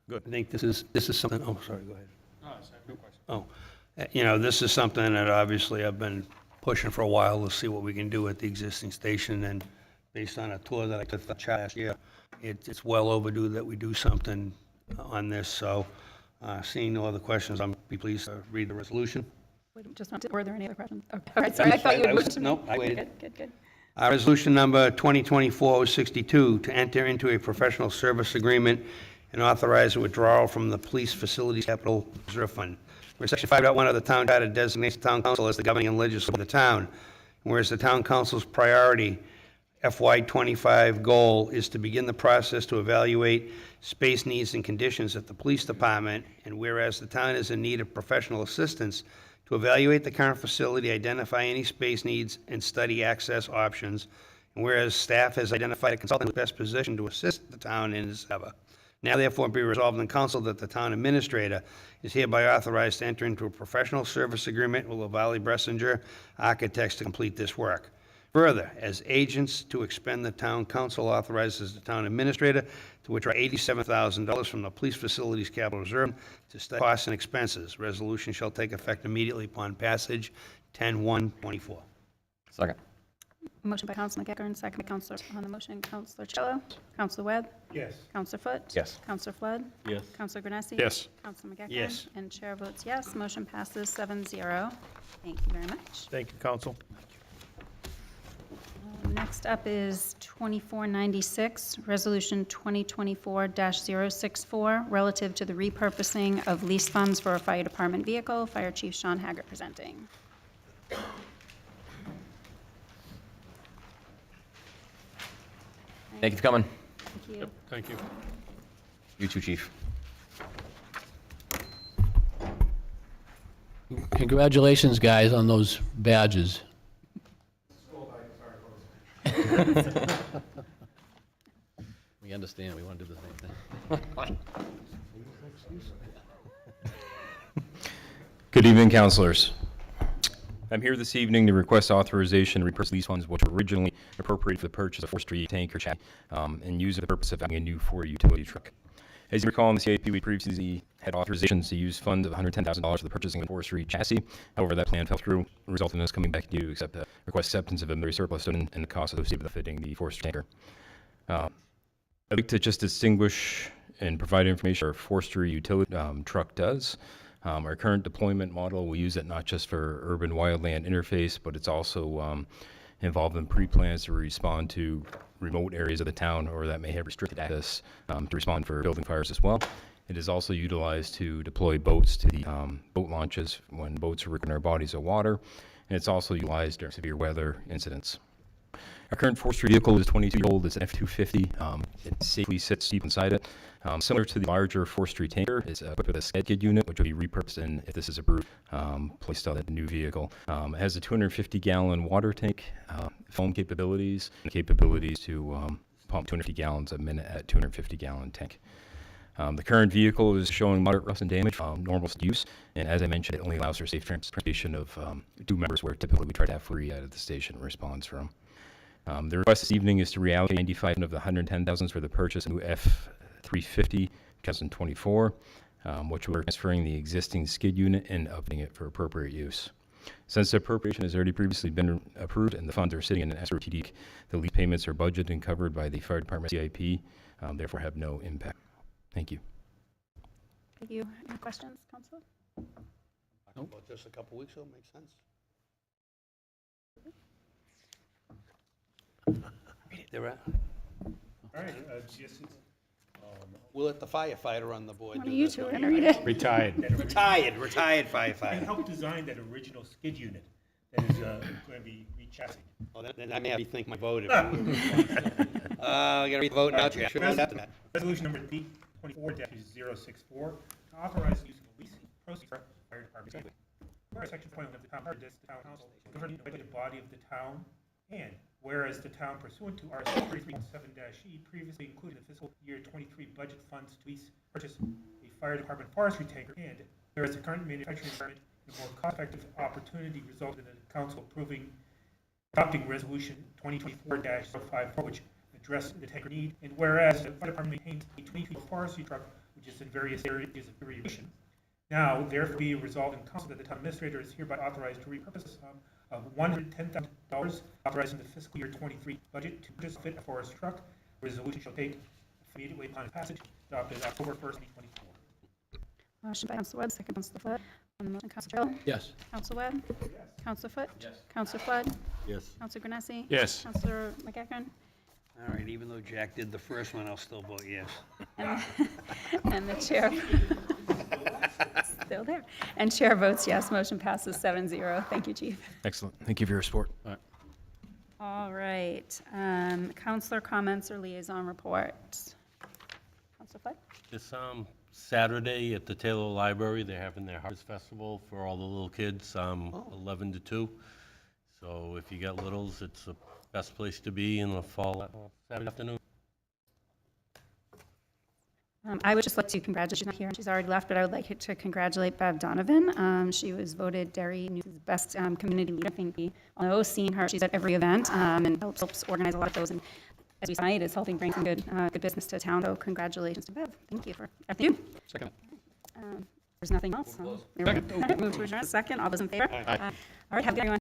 questions? I think this is something, oh, sorry, go ahead. Oh, you know, this is something that obviously I've been pushing for a while to see what we can do at the existing station, and based on a tour that I took last year, it's well overdue that we do something on this, so seeing no other questions, I'm be pleased to read the resolution. Wait, just want to, were there any other questions? Okay, all right, sorry, I thought you had moved to me. Nope, I waited. Good. Resolution number 2024-062, to enter into a professional service agreement and authorize a withdrawal from the Police Facilities Capital Reserve Fund. Where Section 5.1 of the Town Charter designates the Town Council as the governing and legislature of the town, whereas the Town Council's priority FY25 goal is to begin the process to evaluate space needs and conditions at the police department, and whereas the town is in need of professional assistance to evaluate the current facility, identify any space needs, and study access options, and whereas staff has identified a consultant who is best positioned to assist the town in this endeavor. Now therefore be resolved in council that the town administrator is hereby authorized to enter into a professional service agreement with Valley Brensinger Architects to complete this work. Further, as agents to expend, the town council authorizes the town administrator to withdraw $87,000 from the police facilities capital reserve to study costs and expenses. Resolution shall take effect immediately upon passage 10/1/24. Second. Motion by Councilor McEckern, second by Councilor, on the motion, Councilor Cello, Councilor Webb, Yes. Councilor Foot. Yes. Councilor Flood. Yes. Councilor Granessi. Yes. Councilor McEckern. Yes. And chair votes yes, motion passes 7-0. Thank you very much. Thank you, council. Next up is 2496, Resolution 2024-064, relative to the repurposing of lease funds for a fire department vehicle. Fire Chief Sean Haggart presenting. Thank you for coming. Thank you. Thank you. You too, Chief. Congratulations, guys, on those badges. We understand, we want to do the same thing. Good evening, councilors. I'm here this evening to request authorization to repurpose lease funds which were originally appropriated for the purchase of forestry tanker chassis and use for the purpose of having a new Ford utility truck. As you recall, in the CIP, we previously had authorizations to use funds of $110,000 for the purchasing of the forestry chassis. However, that plan fell through, resulting in us coming back to you to request acceptance of inventory surplus and the cost associated with fitting the forestry tanker. I'd like to just distinguish and provide information our forestry utility truck does. Our current deployment model, we use it not just for urban wildland interface, but it's also involved in pre-plans to respond to remote areas of the town or that may have restricted access to respond for building fires as well. It is also utilized to deploy boats to the boat launches when boats are in our bodies of water, and it's also utilized during severe weather incidents. Our current forestry vehicle is 22-year-old. It's an F-250. It safely sits deep inside it. Similar to the larger forestry tanker, it's equipped with a sked kit unit, which will be repurposed and, if this is approved, placed on the new vehicle. It has a 250-gallon water tank, foam capabilities, and capabilities to pump 250 gallons a minute at 250-gallon tank. The current vehicle is showing moderate rust and damage, normal use, and as I mentioned, it only allows for safe transportation of 2 members, where typically we try to have 3 out of the station response from. The request this evening is to reallocate 95 of the 110,000 for the purchase of new F-350 2024, which we're transferring the existing skid unit and updating it for appropriate use. Since the appropriation has already previously been approved and the funds are sitting in an escrow TD, the lease payments are budgeted and covered by the fire department CIP, therefore have no impact. Thank you. Thank you. Any questions, Councilor? Nope. Well, just a couple weeks ago, makes sense. They're at. All right, just, We'll let the firefighter on the board One do of you this two are one. going to read it. Retired. Retired I firefighter. helped design that original skid unit that is going to be re-chassied. Well, then I may have to rethink my vote. I gotta read the vote now, Chair. Should have after that. Resolution number 2024-064, to authorize the use of leasing proceeds for fire department gateway. Whereas Section 21 of the town charter, the town council, the governing body of the town, and whereas the town pursuant to RS 33.7-E previously included the fiscal year 23 budget funds to lease, purchase a fire department forestry tanker, and whereas the current manufacturing environment and a more cost-effective opportunity resulted in the council adopting resolution 2024-054, which addressed the tanker need, and whereas the fire department maintains a 22 forestry truck, which is in various areas of variation. Now, therefore, be resolved in council that the town administrator is hereby authorized to repurpose the sum of $110,000 authorized in the fiscal year 23 budget to purchase fit a forest truck. Resolution shall take immediately upon passage, adopted October 1st, 2024. Motion by Council Webb, second Council Flood. On the motion, Council Trill? Yes. Council Webb? Yes. Council Foot? Yes. Council Flood? Yes. Council Granessi? Yes. Councilor McEachern? All right, even though Jack did the first one, I'll still vote yes. And the chair, still there. And chair votes yes, motion passes 7-0. Thank you, Chief. Excellent. Thank you for your support. All right, counselor comments or liaison reports? Counselor Flood? This Saturday at the Taylor Library, they're having their Harvest Festival for all the little kids, 11 to 2. So if you got littles, it's the best place to be in the fall Saturday afternoon. I would just like to congratulate, she's not here, she's already left, but I would like to congratulate Bev Donovan. She was voted Derry News' best community leader. I think we all know, seeing her, she's at every event and helps organize a lot of those. And as we tonight, is helping bring some good business to town. So congratulations to Bev. Thank you for everything. Second. There's nothing else. Move to adjourn. Second. All those in favor? All right. Have a good one.